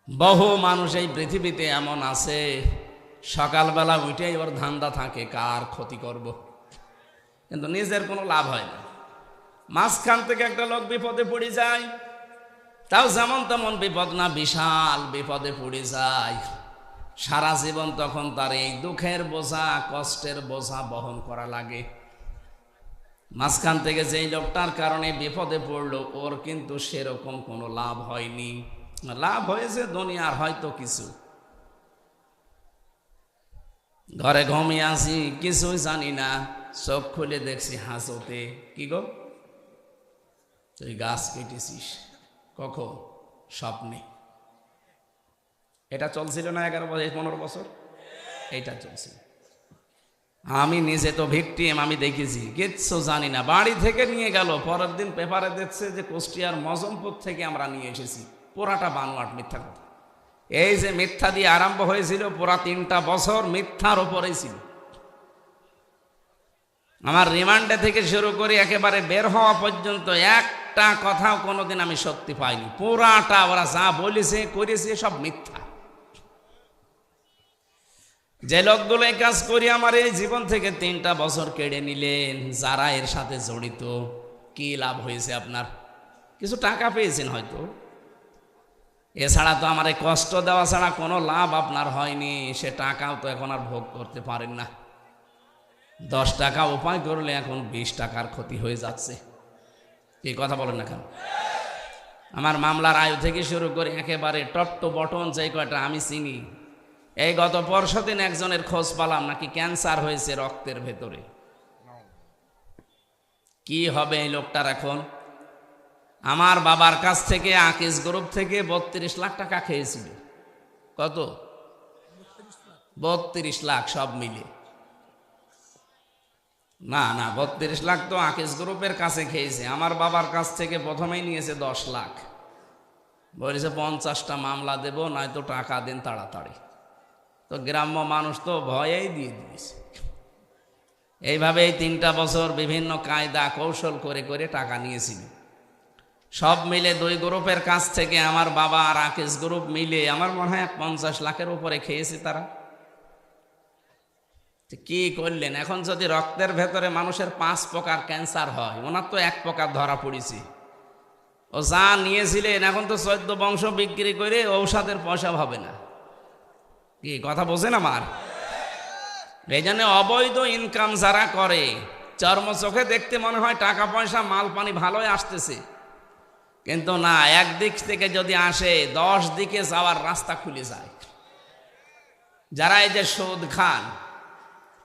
বহু মানুষ এই পৃথিবীতে এমন আছে, সকালবেলা উঠে ওর ধান্দা থাকে কার ক্ষতি করব, কিন্তু নিজের কোনো লাভ হয় না। মাঝখান থেকে একটা লোক বিপদে পড়ে যায়, তাও যেমন তেমন বিপদ না, বিশাল বিপদে পড়ে যায়। সারা জীবন তখন তার এই দুঃখের বোঝা, কষ্টের বোঝা বহন করা লাগে। মাঝখান থেকে যেই লোকটার কারণে বিপদে পড়লো, ওর কিন্তু সেরকম কোনো লাভ হয়নি। লাভ হয়েছে দুনিয়ার হয়তো কিছু। ঘরে ঘুমিয়ে আসি, কিছুই জানি না, চোখ খুলে দেখছি হাসতে, কি গো তুই গাছ কেটেছিস কখন? স্বপ্নে। এটা চলছিল না 11 বছর 15 বছর, এইটা চলছিল। আমি নিজে তো ভিকটিম, আমি দেখেছি, কিচ্ছু জানি না। বাড়ি থেকে নিয়ে গেল, পরের দিন পেপারে দেখছে যে কুষ্টিয়ার মজমপুর থেকে আমরা নিয়ে এসেছি। পুরাটা বানোয়াট, মিথ্যা কথা। এই যে মিথ্যা দিয়ে আরম্ভ হয়েছিল, পুরা 3টা বছর মিথ্যার ওপরেই ছিল। আমার রিমান্ডে থেকে শুরু করে একেবারে বের হওয়া পর্যন্ত একটা কথাও কোনোদিন আমি সত্যি পাইনি। পুরাটা ওরা যা বলেছে করেছে সব মিথ্যা। যে লোকগুলো এই কাজ করি আমার এই জীবন থেকে 3টা বছর কেড়ে নিলেন, যারা এর সাথে জড়িত, কি লাভ হয়েছে আপনার? কিছু টাকা পেয়েছেন হয়তো, এছাড়া তো আমার এই কষ্ট দেওয়া ছাড়া কোনো লাভ আপনার হয়নি। সে টাকাও তো এখন আর ভোগ করতে পারেন না। 10 টাকা উপায় করলে এখন 20 টাকার ক্ষতি হয়ে যাচ্ছে। কি কথা বলেন না কেন? আমার মামলার আয়ু থেকে শুরু করে একেবারে টপ টু বটন যে কয়টা আমি চিনি, এই গত পরশুদিন একজনের খোঁজ পেলাম নাকি ক্যান্সার হয়েছে রক্তের ভেতরে। কি হবে এই লোকটার এখন? আমার বাবার কাছ থেকে আকিস গ্রুপ থেকে 32 লাখ টাকা খেয়েছিল। কত? 32 লাখ সব মিলে। না না, 32 লাখ তো আকিস গ্রুপের কাছে খেয়েছে। আমার বাবার কাছ থেকে প্রথমেই নিয়েছে 10 লাখ, বলেছে 50টা মামলা দেব, নয়তো টাকা দেন তাড়াতাড়ি। তো গ্রাম্য মানুষ তো ভয়েই দিয়ে দিয়েছে। এইভাবে এই 3টা বছর বিভিন্ন কায়দা কৌশল করে করে টাকা নিয়েছিল। সব মিলে 2 গ্রুপের কাছ থেকে আমার বাবা আর আকিস গ্রুপ মিলে আমার মনে হয় 50 লাখের উপরে খেয়েছে তারা। কি করলেন? এখন যদি রক্তের ভেতরে মানুষের 5 প্রকার ক্যান্সার হয়, ওনার তো 1 প্রকার ধরা পড়েছে। ও যা নিয়েছিলেন এখন তো 14 বংশ বিক্রি করে ঔষধের পয়সা হবে না। কি কথা বোঝেন আমার? এই জন্য অবৈধ ইনকাম যারা করে, চর্ম চোখে দেখতে মনে হয় টাকা পয়সা মাল পানি ভালোই আসতেছে, কিন্তু না, একদিক থেকে যদি আসে 10 দিকে যাওয়ার রাস্তা খুলে যায়। যারা এই যে সুদ খান,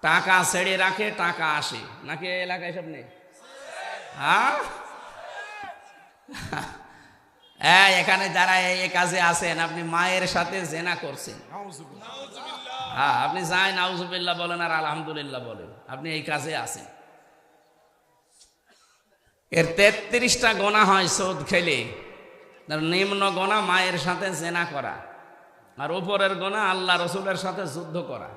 টাকা ছেড়ে রাখে, টাকা আসে নাকি এলাকায় সব নেই? হ্যাঁ, এখানে যারা এই কাজে আছেন, আপনি মায়ের সাথে জেনা করছেন, হ্যাঁ, আপনি যাই নাউজুবিল্লাহ বলেন আর আলহামদুলিল্লাহ বলেন, আপনি এই কাজে আছেন। এর 33টা গোনা হয় সুদ খেলে। নিম্ন গোনা মায়ের সাথে জেনা করা, আর উপরের গোনা আল্লাহ রসুলের সাথে যুদ্ধ করা।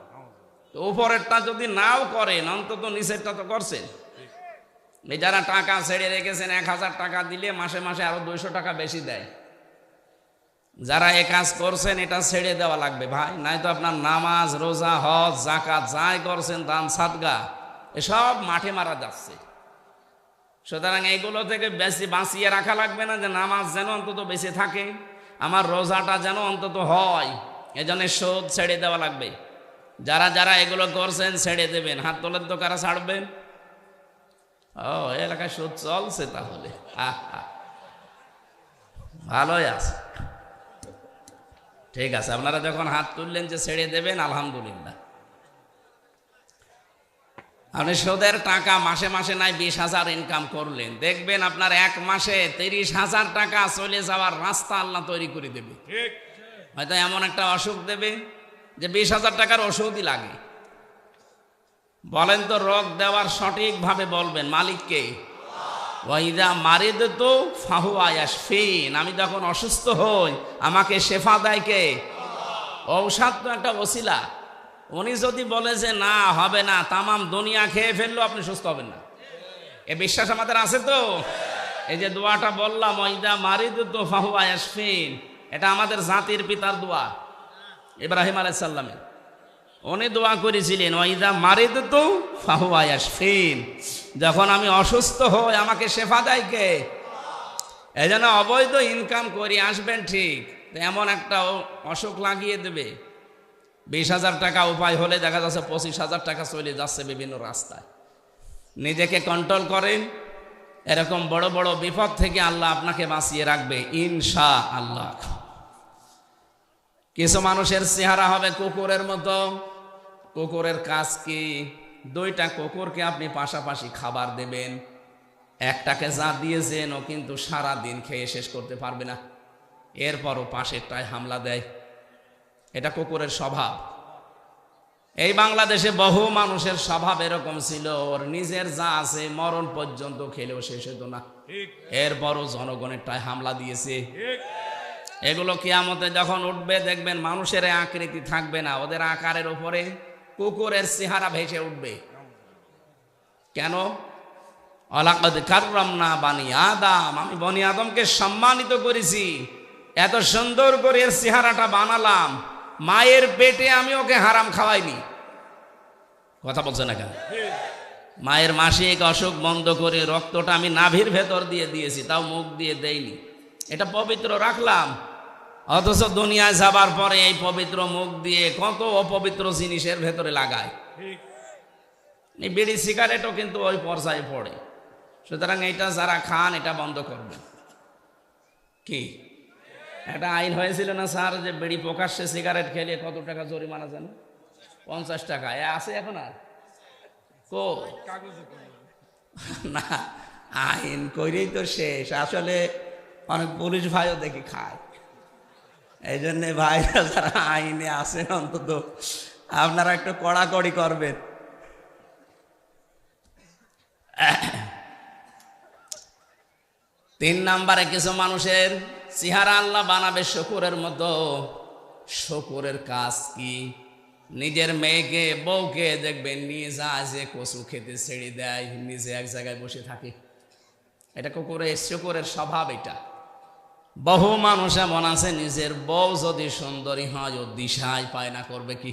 তো উপরেরটা যদি নাও করেন, অন্তত নিচেরটা তো করছেন। এই যারা টাকা ছেড়ে রেখেছেন, 1000 টাকা দিলে মাসে মাসে আরো 200 টাকা বেশি দেয়। যারা এ কাজ করছেন, এটা ছেড়ে দেওয়া লাগবে ভাই, নাই তো আপনার নামাজ, রোজা, হজ, যাকাত যাই করছেন, দান সাদগা, এসব মাঠে মারা যাচ্ছে। সুতরাং এইগুলো থেকে বেশি বাঁচিয়ে রাখা লাগবে না, যে নামাজ যেন অন্তত বেঁচে থাকে, আমার রোজাটা যেন অন্তত হয়, এজন্য সুদ ছেড়ে দেওয়া লাগবে। যারা যারা এগুলো করছেন ছেড়ে দেবেন, হাত তোলেন তো কারা ছাড়বেন? ও, এলাকায় সুদ চলছে তাহলে, ভালোই আছে, ঠিক আছে। আপনারা যখন হাত তুললেন যে ছেড়ে দেবেন, আলহামদুলিল্লাহ। আপনি সুদের টাকা মাসে মাসে নাই 20,000 ইনকাম করলেন, দেখবেন আপনার 1 মাসে 30,000 টাকা চলে যাওয়ার রাস্তা আল্লাহ তৈরি করে দেবে। হয়তো এমন একটা অসুখ দেবে যে 20,000 টাকার ওষুধই লাগে। বলেন তো, রোগ দেওয়ার সঠিকভাবে বলবেন মালিককে। ওয়াইদা মারিদতু ফাহুয়া ইয়াশফিন, আমি যখন অসুস্থ হই আমাকে শেফা দেয় কে? ঔষধ তো একটা ওসিলা। উনি যদি বলে যে না হবে না, তামাম দুনিয়া খেয়ে ফেললো, আপনি সুস্থ হবেন না। এ বিশ্বাস আমাদের আছে তো? এই যে দোয়াটা বললাম, ওয়াইদা মারিদতু ফাহুয়া ইয়াশফিন, এটা আমাদের জাতির পিতার দোয়া, ইব্রাহিম আলাইহিস সালামের। উনি দোয়া করেছিলেন, ওয়াইদা মারিদতু ফাহুয়া ইয়াশফিন, যখন আমি অসুস্থ হই আমাকে শেফা দেয় কে? এই জন্য অবৈধ ইনকাম করি আসবেন ঠিক, এমন একটা অসুখ লাগিয়ে দেবে, 20,000 টাকা উপায় হলে দেখা যাচ্ছে 25,000 টাকা চলে যাচ্ছে বিভিন্ন রাস্তায়। নিজেকে কন্ট্রোল করেন, এরকম বড় বড় বিপদ থেকে আল্লাহ আপনাকে বাঁচিয়ে রাখবে ইনশা আল্লাহ। কিছু মানুষের চেহারা হবে কুকুরের মতো। কুকুরের কাজ কি? 2টা কুকুরকে আপনি পাশাপাশি খাবার দেবেন, একটাকে যা দিয়েছেন ও কিন্তু সারা দিন খেয়ে শেষ করতে পারবে না, এরপরও পাশেরটায় হামলা দেয়। এটা কুকুরের স্বভাব। এই বাংলাদেশে বহু মানুষের স্বভাব এরকম ছিল, ওর নিজের যা আছে মরণ পর্যন্ত খেলেও শেষ হতো না, এরপরও জনগণেরটায় হামলা দিয়েছে। এগুলো কিয়ামতে যখন উঠবে দেখবেন মানুষের আকৃতি থাকবে না, ওদের আকারের উপরে কুকুরের চেহারা ভেসে উঠবে। কেন? ওয়ালাকাদ কাররামনা বানি আদম, আমি বনি আদমকে সম্মানিত করেছি, এত সুন্দর করে এর চেহারাটা বানালাম, মায়ের পেটে আমি ওকে হারাম খাওয়াইনি। কথা বলছে না কেন? মায়ের মাসিক অসুখ বন্ধ করে রক্তটা আমি নাভির ভেতর দিয়ে দিয়েছি, তাও মুখ দিয়ে দেইনি, এটা পবিত্র রাখলাম। অথচ দুনিয়ায় যাবার পরে এই পবিত্র মুখ দিয়ে কত অপবিত্র জিনিসের ভেতরে লাগায়। এই বিড়ি সিগারেটও কিন্তু ওই পর্যায়ে পড়ে। সুতরাং এটা যারা খান এটা বন্ধ করবে। কি একটা আইন হয়েছিল না স্যার, যে বিড়ি প্রকাশ্যে সিগারেট খেলে কত টাকা জরিমানা জানো? 50 টাকা। আছে এখন আর কো না, আইন করেই তো শেষ। আসলে অনেক পুলিশ ভাইও দেখি খায়, এই জন্যে ভাইরা যারা আইনে আছেন অন্তত আপনারা একটু কড়াকড়ি করবেন। 3 নম্বরে কিছু মানুষের চেহারা আল্লাহ বানাবে শকুরের মতো। শকুরের কাজ কি? নিজের মেয়েকে বউকে দেখবেন নিয়ে যায় যে কচু খেতে ছেড়ে দেয়, নিজে এক জায়গায় বসে থাকে। এটা শকুরের স্বভাব। এটা বহু মানুষ এমন আছে, নিজের বউ যদি সুন্দরী হয় ও দিশায় পায় না, করবে কি?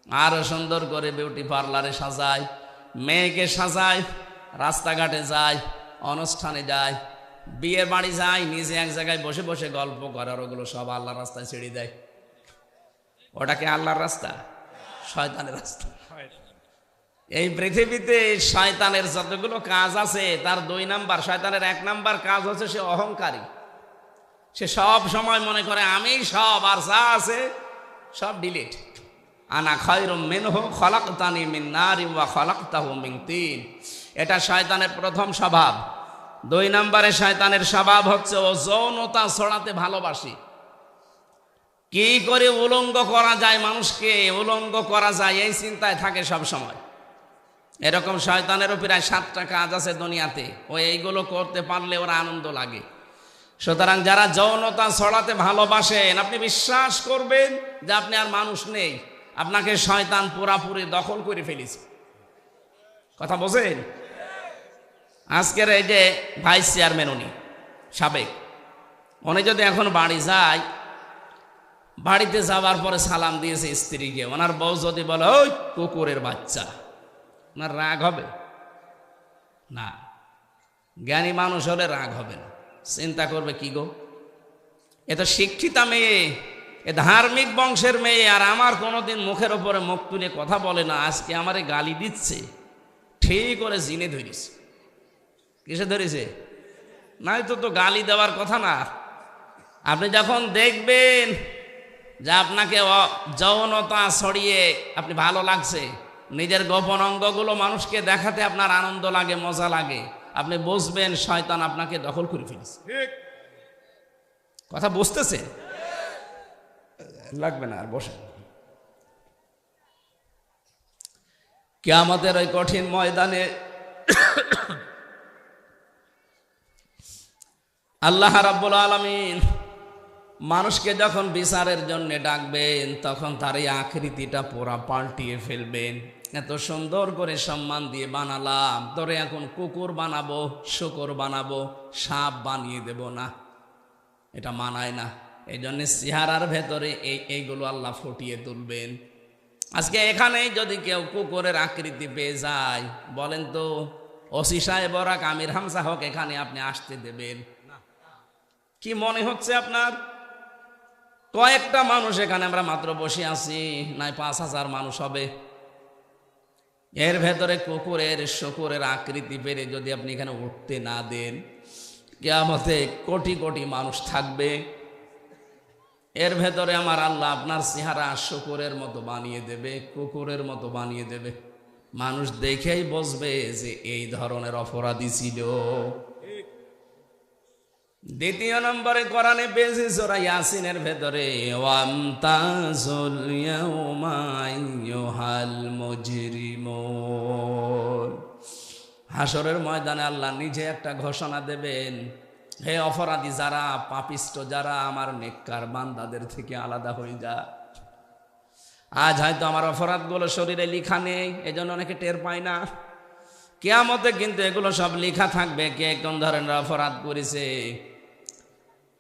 আরো সুন্দর করে বিউটি পার্লারে সাজায়, মেয়েকে সাজায়, রাস্তাঘাটে যায়, অনুষ্ঠানে যায়, বিয়ের বাড়ি যায়, নিজে এক জায়গায় বসে বসে গল্প করে, আর ওগুলো সব আল্লাহর রাস্তায় ছেড়ে দেয়। ওটাকে আল্লাহর রাস্তা? শয়তানের রাস্তা। এই পৃথিবীতে শয়তানের যতগুলো কাজ আছে তার 2 নাম্বার, শয়তানের 1 নাম্বার কাজ হচ্ছে সে অহংকারী। সে সব সময় মনে করে আমি সব, আর যা আছে সব ডিলিট। আনা খায়রুম মিনহু খলাকতানি মিন নারিন ওয়া খলাকতাহু মিন তিন। এটা শয়তানের প্রথম স্বভাব। 2 নম্বরে শয়তানের স্বভাব হচ্ছে ও যৌনতা ছড়াতে ভালোবাসে। কি করে উলঙ্গ করা যায়, মানুষকে উলঙ্গ করা যায়, এই চিন্তায় থাকে সব সময়। এরকম শয়তানেরও প্রায় 7টা কাজ আছে দুনিয়াতে, ও এইগুলো করতে পারলে ওরা আনন্দ লাগে। সুতরাং যারা যৌনতা ছড়াতে ভালোবাসেন, আপনি বিশ্বাস করবেন যে আপনি আর মানুষ নেই, আপনাকে শয়তান পুরাপুরি দখল করে ফেলেছে। কথা বোঝেন? আজকের এই যে ভাইস চেয়ারম্যান, উনি সাবেক, উনি যদি এখন বাড়ি যায়, বাড়িতে যাওয়ার পরে সালাম দিয়েছে স্ত্রীকে, ওনার বউ যদি বলে ওই কুকুরের বাচ্চা, ওনার রাগ হবে না? জ্ঞানী মানুষ হলে রাগ হবে না, চিন্তা করবে কি গো, এ তো শিক্ষিতা মেয়ে, এ ধার্মিক বংশের মেয়ে, আর আমার কোনোদিন মুখের ওপরে মুখ তুলে কথা বলে না, আজকে আমারে গালি দিচ্ছে, ঠিক করে জিনে ধরেছে। কিসে ধরেছে? নাই তো গালি দেওয়ার কথা না। আপনি যখন দেখবেন যে আপনাকে যৌনতা ছড়িয়ে আপনি ভালো লাগছে, নিজের গোপন অঙ্গগুলো মানুষকে দেখাতে আপনার আনন্দ লাগে, মজা লাগে, আপনি বুঝবেন শয়তান আপনাকে দখল করে ফেলেছে। কথা বুঝতেছে? লাগবে না আর, বসে। কিয়ামতের ওই কঠিন ময়দানে আল্লাহ রাব্বুল আলামিন মানুষকে যখন বিচারের জন্য ডাকবেন, তখন তার এই আকৃতিটা পুরা পাল্টিয়ে ফেলবেন। এত সুন্দর করে সম্মান দিয়ে বানালাম, তোরে এখন কুকুর বানাবো, শূকর বানাবো, সাপ বানিয়ে দেব না, এটা মানায় না। এই জন্য চেহারার ভেতরে এইগুলো আল্লাহ ফুটিয়ে তুলবেন। আজকে এখানেই যদি কেউ কুকুরের আকৃতি পেয়ে যায়, বলেন তো ওসি সাহেব ওরা আমির হামজা হক এখানে আপনি আসতে দেবেন? কি মনে হচ্ছে আপনার? কয়েকটা মানুষ এখানে আমরা মাত্র বসে আছি, নাই 5,000 মানুষ হবে। এর ভেতরে কুকুরের শুকুরের আকৃতি পেরে যদি আপনি এখানে উঠতে না দেন, কিয়ামতে কোটি কোটি মানুষ থাকবে। এর ভেতরে আমার আল্লাহ আপনার চেহারা শুকুরের মতো বানিয়ে দেবে, কুকুরের মতো বানিয়ে দেবে। মানুষ দেখেই বুঝবে যে এই ধরনের অপরাধী ছিল। দ্বিতীয় নম্বরে কোরআনে পেয়েছি সূরা ইয়াসিনের ভেতরে, ওয়ামতাজুল ইয়াউমা আইয়ুহাল মুজরিমুন। হাসরের ময়দানে আল্লাহ নিজে একটা ঘোষণা দেবেন, হে অপরাধী যারা, পাপিষ্ট যারা, আমার নেককার বান্দাদের থেকে আলাদা হয়ে যা। আজ হয়তো আমার অপরাধগুলো শরীরে লেখা নেই, এজন্য অনেকে টের পায় না। কিয়ামতে কিন্তু এগুলো সব লেখা থাকবে, কে কোন ধরনের অপরাধ করেছে।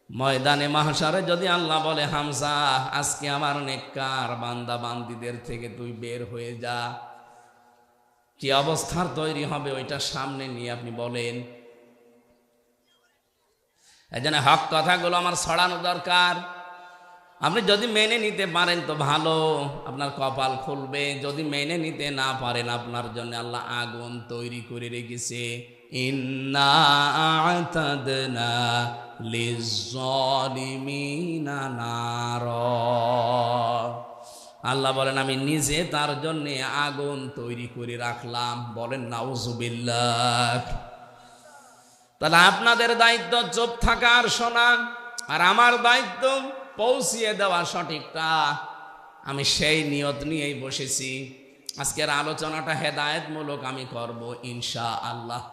ময়দানে মাহশারে যদি আল্লাহ বলে, হামজা আজকে আমার নেককার বান্দা বান্দিদের থেকে তুই বের হয়ে যা, কি অবস্থার তৈরি হবে ওইটা সামনে নিয়ে আপনি বলেন। এই জন্য হক কথাগুলো আমার ছড়ানো দরকার। আপনি যদি মেনে নিতে পারেন তো ভালো, আপনার কপাল খুলবে। যদি মেনে নিতে না পারেন, আপনার জন্য আল্লাহ আগুন তৈরি করে রেখেছে। ইন্না আ'তাদনা লিয-যালিমিনা নার। আল্লাহ বলেন আমি নিজে তার জন্য আগুন তৈরি করে রাখলাম। বলেন নাউযুবিল্লাহ। তাহলে আপনাদের দায়িত্ব চুপ থাকা আর শোনা, আর আমার দায়িত্ব পৌঁছিয়ে দেওয়া সঠিকটা। আমি সেই নিয়ত নিয়েই বসেছি। আজকের আলোচনাটা হেদায়েতমূলক আমি করব ইনশাআল্লাহ।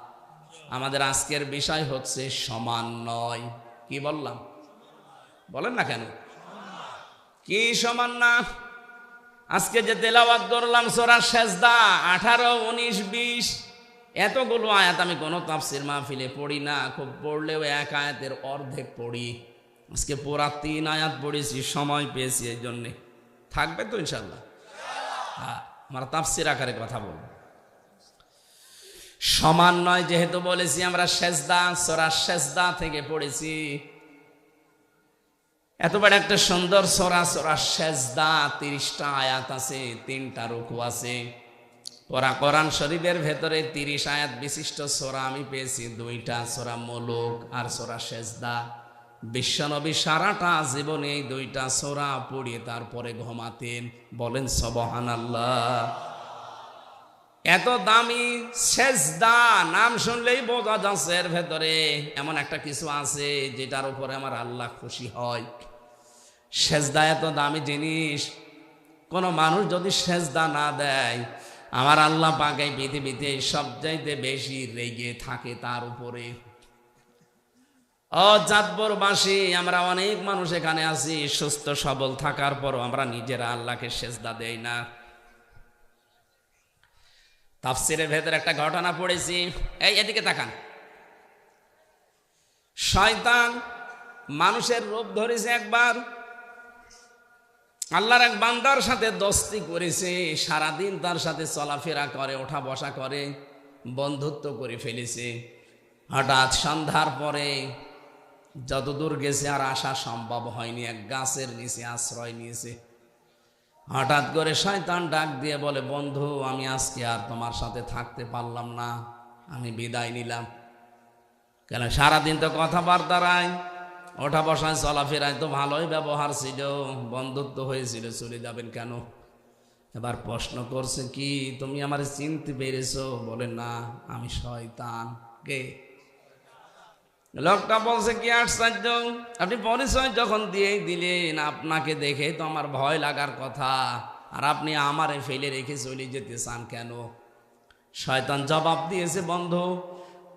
আমাদের আজকের বিষয় হচ্ছে সমন্বয়। কি বললাম? বলেন না কেন? কি সমান না? আজকে যে তেলাওয়াত করলাম সূরা সেজদা 18, 19, 20, এতগুলো আয়াত আমি কোনো তাফসীর মাহফিলে পড়ি না, খুব পড়লেও এক আয়াতের অর্ধেক পড়ি। আজকে পুরা 3 আয়াত পড়েছি, সময় পেয়েছি, এই জন্যে থাকবে তো ইনশাল্লাহ। হ্যাঁ, আমরা তাফসীর আকারে কথা বলবো। সমন্বয় যেহেতু বলেছি, আমরা সেজদা সূরা সেজদা থেকে পড়েছি। এত বড় একটা সুন্দর সূরা, সূরা সেজদা, 30টা আয়াত আছে, 3টা রুকু আছে। কোরআন শরীফের ভেতরে 30 আয়াত বিশিষ্ট সূরা আমি পেয়েছি 2টা, সূরা মুলুক আর সূরা সেজদা। বিশ্বনবী সারাটা জীবনে এই 2টা সূরা পড়িয়ে তারপরে ঘুমাতেন। বলেন সুবহানাল্লাহ। এত দামি সেজদা, নাম শুনলেই বোঝা যাচ্ছে এর ভেতরে এমন একটা কিছু আছে যেটার উপরে আমার আল্লাহ খুশি হয়। সেজদা এত দামি জিনিস, কোন মানুষ যদি সেজদা না দেয়, আমার আল্লাহ পাক এই পৃথিবীতে সবচাইতে বেশি রেগে থাকে তার উপরে। চাঁদপুরবাসী আমরা অনেক মানুষ এখানে আছি, সুস্থ সবল থাকার পরও আমরা নিজেরা আল্লাহকে সেজদা দেই না। তাফসীরের ভেতরে একটা ঘটনা পড়েছি, এই এদিকে তাকান। শয়তান মানুষের রূপ ধরেছে একবার, আল্লাহর এক বান্দার সাথে দোস্তি করেছে, সারাদিন তার সাথে চলাফেরা করে, ওঠা বসা করে, বন্ধুত্ব করে ফেলেছে। হঠাৎ সন্ধ্যার পরে যতদূর গেছে আর আসা সম্ভব হয়নি, এক গাছের নিচে আশ্রয় নিয়েছে। হঠাৎ করে শয়তান ডাক দিয়ে বলে, বন্ধু আমি আজকে আর তোমার সাথে থাকতে পারলাম না, আমি বিদায় নিলাম। কেন? সারাদিন তো কথাবার্তায়, ওঠা বসায়, চলাফেরায় তো ভালোই ব্যবহার ছিল, বন্ধুত্ব হয়েছিল, চলে যাবেন কেন? এবার প্রশ্ন করছে, কি তুমি আমার চিনতে পেরেছো? বলে না, আমি শয়তান। কে? লোকটা বলছে, কি আশ্চর্য, আপনি পরিচয় যখন দিয়ে দিলেন, আপনাকে দেখে তো আমার ভয় লাগার কথা, আর আপনি আমারে ফেলে রেখে চলে যেতে চান কেন? শয়তান জবাব দিয়েছে, বন্ধু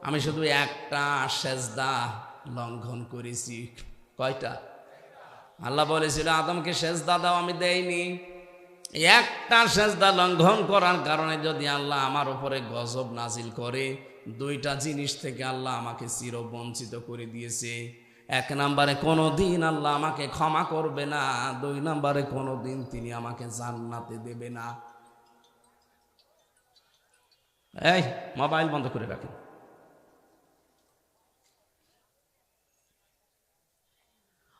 আমি শুধু একটা সেজদা লঙ্ঘন করেছি। কয়টা? আল্লাহ বলেছিল আদমকে সেজদা দাও, আমি দেইনি। একটা সেজদা লঙ্ঘন করার কারণে যদি আল্লাহ আমার উপরে গজব নাজিল করে, 2টা জিনিস থেকে আল্লাহ আমাকে চিরবঞ্চিত করে দিয়েছে। এক নম্বরে কোনোদিন আল্লাহ আমাকে ক্ষমা করবে না, দুই নম্বরে কোনোদিন তিনি আমাকে জান্নাতে দেবে না। এই মোবাইল বন্ধ করে রাখেন।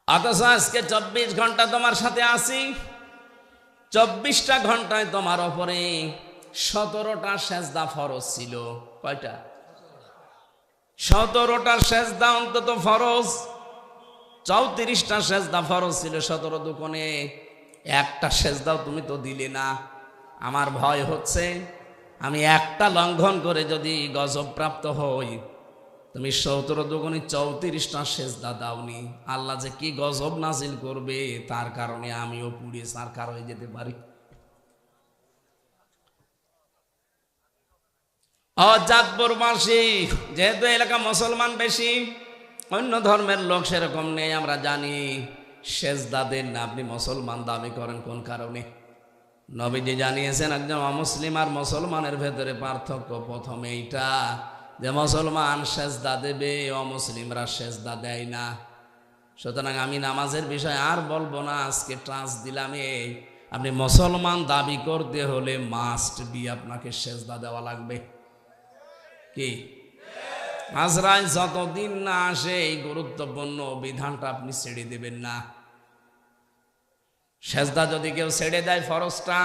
অথচ আজকে 24 ঘন্টা তোমার সাথে আছি, 24টা ঘন্টায় তোমার ওপরে 17টা সেজদা ফরজ ছিল। কয়টা? 17টা সেজদা অন্তত ফরজ। 34টা সেজদা ফরজ ছিল, 17 দুকোণে একটা সেজদাও তুমি তো দিলে না। আমার ভয় হচ্ছে আমি একটা লঙ্ঘন করে যদি গজব প্রাপ্ত হই, তুমি 17 দুগুণে 34টা সেজদা দাওনি, আল্লাহ যে কি গজব নাজিল করবে তার কারণে আমিও পুড়িয়ে সারকার হয়ে যেতে পারি। চাঁদপুরবাসী, যেহেতু এলাকা মুসলমান বেশি, অন্য ধর্মের লোক সেরকম নেই, আমরা জানি সেজদা দেন না। আপনি মুসলমান দাবি করেন কোন কারণে? নবীজি জানিয়েছেন একজন অমুসলিম আর মুসলমানের ভেতরে পার্থক্য প্রথমে এইটা যে মুসলমান সেজদা দেবে, অমুসলিমরা সেজদা দেয় না। সুতরাং আমি নামাজের বিষয় আর বলবো না, আজকে ট্রান্স দিলাম। এই আপনি মুসলমান দাবি করতে হলে মাস্ট বি আপনাকে সেজদা দেওয়া লাগবে। কি আজরাইল যতদিন না আসে এই গুরুত্বপূর্ণ বিধানটা আপনি ছেড়ে দেবেন না। সেজদা যদি কেউ ছেড়ে দেয় ফরজটা,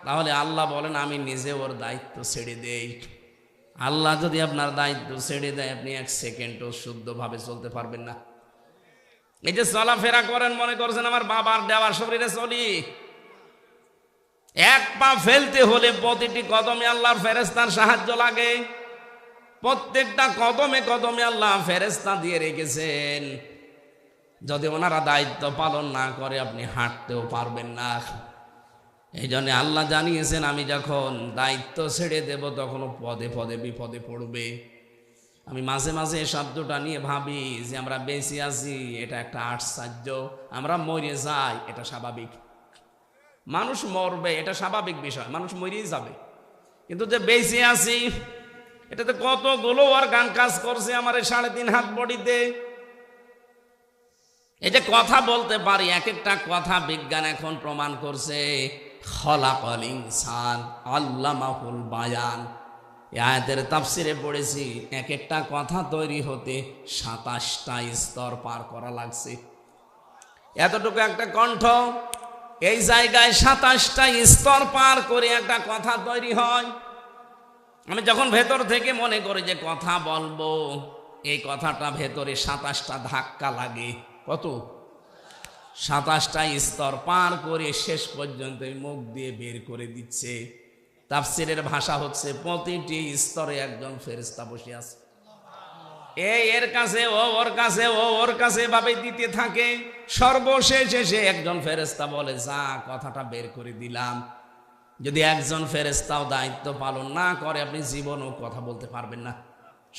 তাহলে আল্লাহ বলেন আমি নিজে ওর দায়িত্ব ছেড়ে দেই। আল্লাহ যদি আপনার দায়িত্ব ছেড়ে দেয়, আপনি 1 সেকেন্ডও শুদ্ধভাবে চলতে পারবেন না। এই যে চলাফেরা করেন, মনে করছেন আমার বাবার দেওয়ার শরীরে চলি, এক পা ফেলতে হলে প্রতিটি কদমে আল্লাহর ফেরেশতার সাহায্য লাগে। প্রত্যেকটা কদমে কদমে আল্লাহ ফেরেশতা দিয়ে রেখেছেন। যদি ওনারা দায়িত্ব পালন না করে আপনি হাঁটতেও পারবেন না। এই জন্য আল্লাহ জানিয়েছেন আমি যখন দায়িত্ব ছেড়ে দেব তখন পদে পদে বিপদে পড়বে। আমি মাঝে মাঝে এই শব্দটা নিয়ে ভাবি যে আমরা বেঁচে আছি এটা একটা আশ্চর্য, আমরা মরে যাই এটা স্বাভাবিক। মানুষ মরবে এটা স্বাভাবিক বিষয়, মানুষ মরেই যাবে, কিন্তু যে বেঁচে আছি এটাতে কতগুলো অর্গান কাজ করছে আমার এই 3.5 হাত বডিতে। এই যে কথা বলতে পারি, এক একটা কথা বিজ্ঞান এখন প্রমাণ করছে। খলাকাল ইনসান আল্লামাহুল বায়ান, এই আয়াতের তাফসিরে পড়েছি এক একটা কথা তৈরি হতে 27টা স্তর পার করা লাগছে। এতটুকু একটা কণ্ঠ, এই জায়গায় 27টা স্তর পার করে একটা কথা তৈরি হয়। আমি যখন ভেতর থেকে মনে করি যে কথা বলবো, এই কথাটা ভেতরে 27টা ধাক্কা লাগে। কত? 27টা স্তর পার করে শেষ পর্যন্ত মুখ দিয়ে বের করে দিচ্ছে। তাফসিরের ভাষা হচ্ছে প্রতিটি স্তরে একজন ফেরেশতা বসে আছে। এর কাছে ও ওর কাছে, ও ওর কাছে ভাবে দিতে থাকে। সর্বশেষ এসে একজন ফেরেশতা বলে যা কথাটা বের করে দিলাম। যদি একজন ফেরেশতাও দায়িত্ব পালন না করে আপনি জীবনেও কথা বলতে পারবেন না,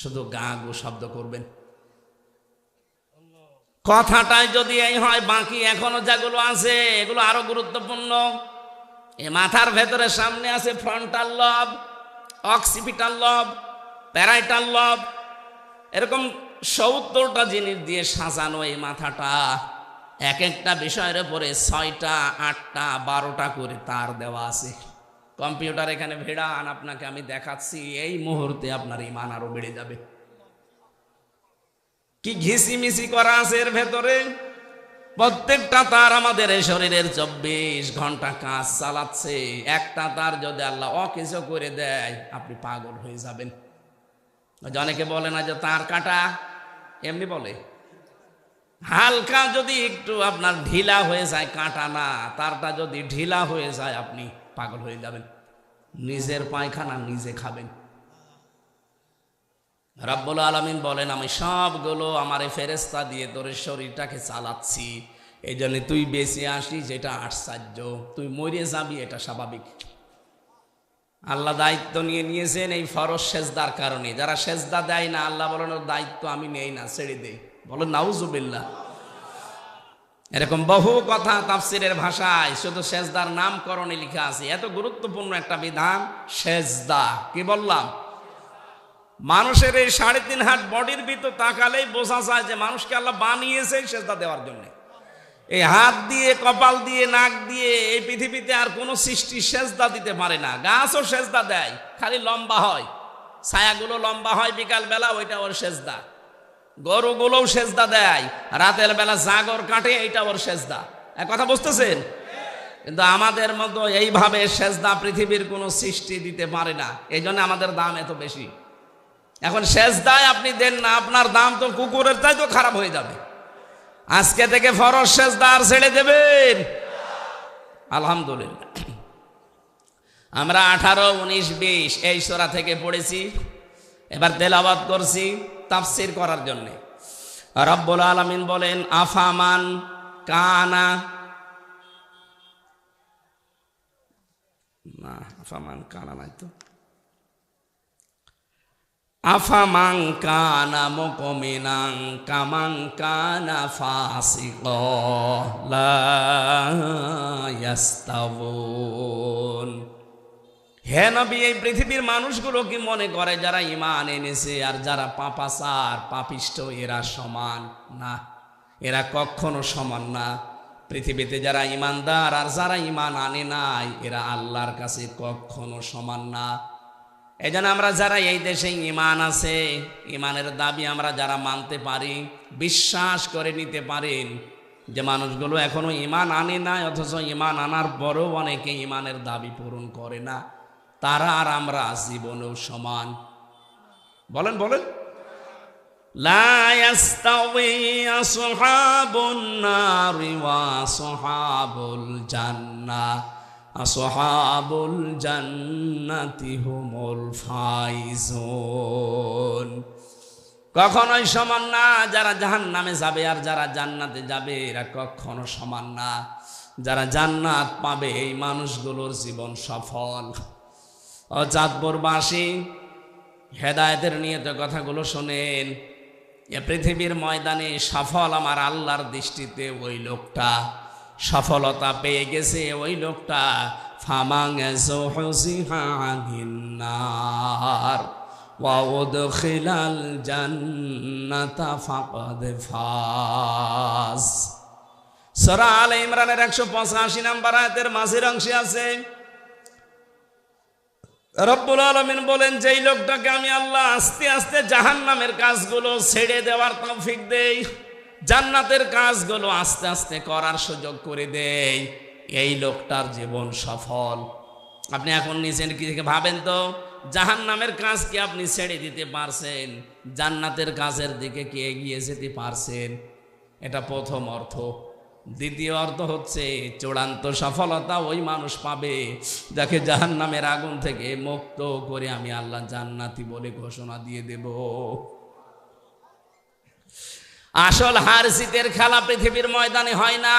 শুধু গা গো শব্দ করবেন। কথাটাই যদি এই হয়, বাকি এখনো যেগুলো আছে এগুলো আরো গুরুত্বপূর্ণ। এই মাথার ভেতরে সামনে আছে ফ্রন্টাল লব, অক্সিপিটাল লব, প্যারাইটাল লব, এরকম 70টা জিনিস দিয়ে সাজানো এই মাথাটা। এক একটা বিষয়ের উপরে 6টা 8টা 12টা করে তার দেওয়া আছে। কম্পিউটার এখানে ভেড়ান, আপনাকে আমি দেখাচ্ছি, এই মুহূর্তে আপনার ঈমান আরো বেড়ে যাবে। কি ঘিসিমিসি করা আছে এর ভেতরে। প্রত্যেকটা তার আমাদের এই শরীরের 24 ঘন্টা কাজ চালাচ্ছে। একটা তার যদি আল্লাহ অকেজো করে দেয় আপনি পাগল হয়ে যাবেন। অনেকে বলে না যে তার কাটা, এমনি বলে। হালকা যদি একটু আপনার ঢিলা হয়ে যায়, কাটা না, তারটা যদি ঢিলা হয়ে যায় আপনি পাগল হয়ে যাবেন, নিজের পায়খানা নিজে খাবেন। রব্বুল আলামিন বলেন আমি সবগুলো আমার এই ফেরেশতা দিয়ে তোর শরীরটাকে চালাচ্ছি, এই জন্য তুই বেঁচে আসিস যেটা আশ্চর্য, তুই মরে যাবি এটা স্বাভাবিক। আল্লাহ দায়িত্ব নিয়ে নিয়েছেন এই ফরজ সেজদার কারণে। যারা সেজদা দেয় না আল্লাহ বলেন দায়িত্ব আমি নেই না, ছেড়ে দেই। বলেন নাউজুবিল্লাহ। এরকম বহু কথা তাফসিরের ভাষায় শুধু সেজদার নামকরণে লেখা আছে। এত গুরুত্বপূর্ণ একটা বিধান সেজদা। কি বললাম? মানুষের এই 3.5 হাত বডির ভিতর তাকালেই বোঝা যায় যে মানুষকে আল্লাহ বানিয়েছে সেজদা দেওয়ার জন্য। এই হাত দিয়ে, কপাল দিয়ে, নাক দিয়ে এই পৃথিবীতে আর কোনো সৃষ্টি সেজদা দিতে পারে না। গাছও সেজদা দেয়, খালি লম্বা হয়, ছায়াগুলো লম্বা হয় বিকালবেলা, ওইটা ওর সেজদা। গরুগুলোও সেজদা দেয়, রাতের বেলা জাগর কাটে, এইটা ওর সেজদা। এক কথা বুঝতেছেন? কিন্তু আমাদের মতো এইভাবে সেজদা পৃথিবীর কোনো সৃষ্টি দিতে পারে না, এই জন্য আমাদের দাম এত বেশি। এখন সেজদায় আপনি দেন না, আপনার দাম তো কুকুরের চাই তো খারাপ হয়ে যাবে। আজকে থেকে ফরজ সেজদা আর ছেড়ে দেবেন? আলহামদুলিল্লাহ। আমরা 18, 19, 20 এই সূরা থেকে পড়েছি, এবার তেলাওয়াত করছি তাফসীর করার জন্য। রব্বুল আলামিন বলেন, আফামান কানা, না আফামান কানা নাই তো, আফামান কানা মুমিনান কামান কানা ফাসিকা লা ইয়াস্তাবুন। হে নবী, এই পৃথিবীর মানুষগুলো কি মনে করে যারা ঈমান এনেছে আর যারা পাপাচার পাপিষ্ঠ এরা সমান? না, এরা কখনো সমান না। পৃথিবীতে যারা ঈমানদার আর যারা ঈমান আনে নাই এরা আল্লাহর কাছে কখনো সমান না। এই জন্য আমরা যারা এই দেশে ঈমান আছে, ঈমানের দাবি আমরা যারা মানতে পারি, বিশ্বাস করে নিতে পারেন যে মানুষগুলো এখনো ঈমান আনে নাই, অথচ ঈমান আনার পরেও অনেকে ঈমানের দাবি পূরণ করে না, তারা আর আমরা জীবনেও সমান। বলেন বলেন। লা ইয়াস্তাওয়ি আসহাবুন নারি ওয়া আসহাবুল জান্নাহ, আসহাবুল জান্নাতি হুমুল ফাইজুন। কখনোই সমান না, যারা জাহান্নামে যাবে আর যারা জান্নাতে যাবে এরা কখনো সমান না। যারা জান্নাত পাবে এই মানুষগুলোর জীবন সফল। ও চাঁদপুরবাসী, হেদায়েতের নিয়ত কথাগুলো শোনেন। এ পৃথিবীর ময়দানে সফল আমার আল্লাহর দৃষ্টিতে ওই লোকটা, সফলতা পেয়ে গেছে ওই লোকটা ফামান যুহজিহা আনিন নার ওয়া উদখিলাল জান্নাতা ফাকাদ ফাজ। সূরা আলে ইমরানের 185 নম্বর আয়াতের মাঝের অংশে আছে, রব্বুল আলামিন বলেন, যেই লোকটাকে আমি আল্লাহ আস্তে আস্তে জাহান্নামের কাজগুলো ছেড়ে দেওয়ার তৌফিক দেই, জান্নাতের কাজগুলো আস্তে আস্তে করার সুযোগ করে দেই, এই লোকটার জীবন সফল। আপনি এখন নিজের কি ভাবেন তো, জাহান্নামের কাজ কি আপনি ছেড়ে দিতে পারছেন? জান্নাতের কাজের দিকে কি এগিয়ে যেতে পারছেন? এটা প্রথম অর্থ। দ্বিতীয় অর্থ হচ্ছে চূড়ান্ত সফলতা ওই মানুষ পাবে যাকে জাহান্নামের আগুন থেকে মুক্ত করে আমি আল্লাহ জান্নাতি বলে ঘোষণা দিয়ে দেব। আসল হার জিতের খেলা পৃথিবীর ময়দানে হয় না।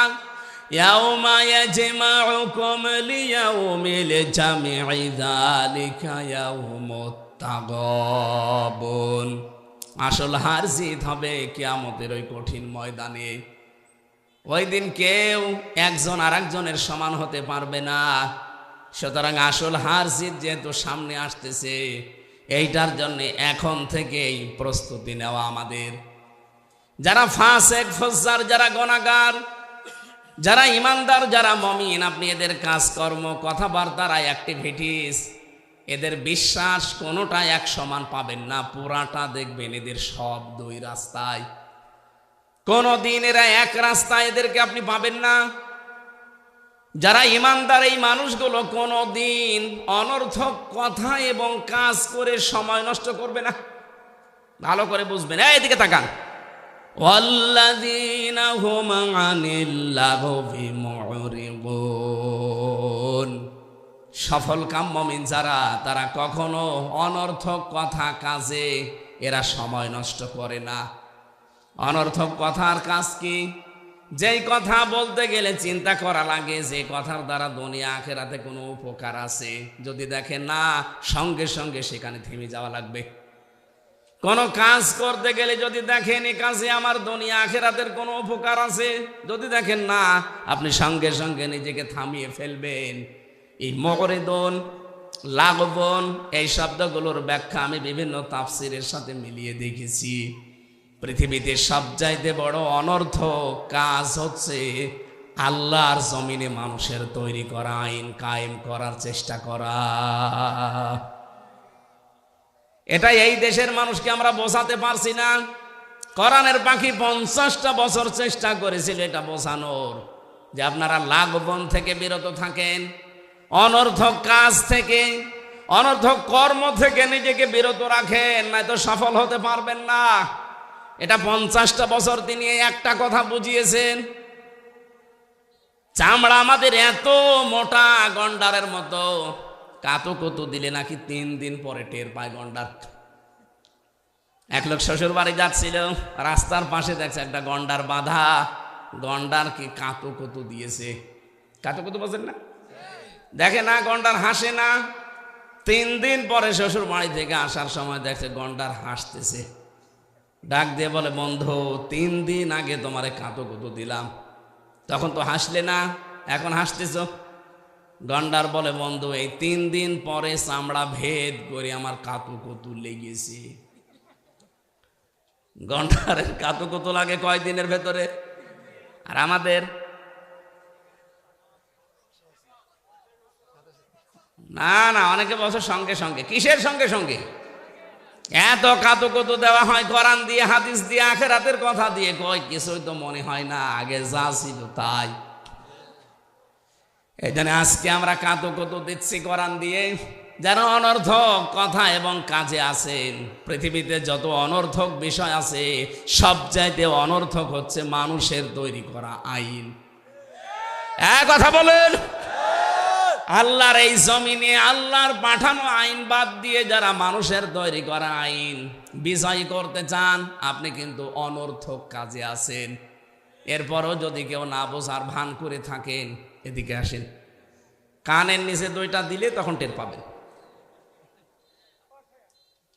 ইয়াউমা ইয়াজমাউকুম লিয়াউমিল জামি'i যালিকা ইয়াউমুত তাগাবুন। আসল হার জিত হবে কিয়ামতের ওই কঠিন ময়দানে। ওই দিন কেউ একজন আর একজনের সমান হতে পারবে না। সুতরাং আসল হার জিত যেহেতু সামনে আসতেছে, এইটার জন্য এখন থেকেই প্রস্তুতি নেওয়া আমাদের। যারা ফাসেক ফুজ্জার, যারা গুনাহগার, যারা ইমানদার, যারা মুমিন, আপনি এদের কাজকর্ম, কথাবার্তার, অ্যাক্টিভিটিস, এদের বিশ্বাস কোনোটা এক সমান পাবেন না। পুরাটা দেখবেন এদের সব দুই রাস্তায়। কোনদিন এরা এক রাস্তায় এদেরকে আপনি পাবেন না। যারা ইমানদার এই মানুষগুলো কোনদিন অনর্থক কথা এবং কাজ করে সময় নষ্ট করবে না। ভালো করে বুঝবেন, এদিকে তাকান। ওয়াল্লাযীনা হুম আনিল লাগবি মুরিদুন। সফল কাম মুমিন যারা, তারা কখনো অনর্থক কথা কাজে এরা সময় নষ্ট করে না। অনর্থক কথার কাজ কি? যেই কথা বলতে গেলে চিন্তা করা লাগে যে কথার দ্বারা দুনিয়া আখিরাতে কোনো উপকার আছে, যদি দেখেন না, সঙ্গে সঙ্গে সেখানে থেমে যাওয়া লাগবে। কোনো কাজ করতে গেলে যদি দেখেন এই কাজে আমার দুনিয়া আখিরাতের কোনো উপকার আছে, যদি দেখেন না, আপনি সঙ্গে সঙ্গে নিজেকে থামিয়ে ফেলবেন। এই মুরিদুন লাগবন, এই শব্দগুলোর ব্যাখ্যা আমি বিভিন্ন তাফসিরের সাথে মিলিয়ে দেখেছি। পৃথিবীতে সবচাইতে বড় অনর্থক কাজ হচ্ছে আল্লাহর জমিনে মানুষের তৈরি করা আইন কায়েম করার চেষ্টা করা। এটা এই দেশের মানুষকে আমরা বোঝাতে পারছি না। কোরআনের পাখি 50টা বছর চেষ্টা করেছিল এটা বোঝানোর, যে আপনারা লাগবন থেকে বিরত থাকেন, অনর্থক কাজ থেকে, অনর্থক কর্ম থেকে নিজেকে বিরত রাখেন, নয়তো সফল হতে পারবেন না। এটা 50টা বছর তিনি একটা কথা বুঝিয়েছেন। চামড়া আমাদের এত মোটা, গন্ডারের মতো, কাতুকুতু দিলে নাকি 3 দিন পরে টের পায় গন্ডার। এক লোক শ্বশুর বাড়ি যাচ্ছিল, রাস্তার পাশে দেখছে একটা গন্ডার বাঁধা। গন্ডার কি কাতুকুতু দিয়েছে। কাতুকুতু বোঝেন না? দেখে না গন্ডার হাসে না। 3 দিন পরে শ্বশুর বাড়ি থেকে আসার সময় দেখছে গন্ডার হাসতেছে। ডাক দিয়ে বলে, বন্ধু 3 দিন আগে তোমারে কাতুকুতু দিলাম, তখন তো হাসলে না, এখন হাসতেছ। গন্ডার বলে, বন্ধু এই 3 দিন পরে চামড়া ভেদ করে আমার কাতুকুতু লেগেছে। গন্ডারের কাতুকুতু লাগে কয়দিনের ভেতরে, আর আমাদের না না, অনেকে বছর সঙ্গে সঙ্গে। কিসের সঙ্গে সঙ্গে? এত কাতুকুতু দেওয়া হয় কোরআন দিয়ে, হাদিস দিয়ে, আখিরাতের কথা দিয়ে, কয় কিছুই তো মনে হয় না, আগে যা ছিল তাই। এই জন্য আজকে আমরা কাতুকুতু দিচ্ছি কোরআন দিয়ে, যারা অনর্থক কথা এবং কাজে আছেন। পৃথিবীতে যত অনর্থক বিষয় আছে, সবচাইতে অনর্থক হচ্ছে মানুষের তৈরি করা আইন। এক কথা বলেন, আল্লাহর এই জমিনে আল্লাহর পাঠানো আইন বাদ দিয়ে যারা মানুষের তৈরি করা আইন বিজয় করতে চান, আপনি কিন্তু অনর্থক কাজে আছেন। এরপরও যদি কেউ না বোঝার ভান করে থাকেন, এদিকে আসেন, কানের নিচে 2টা দিলে তখন টের পাবেন।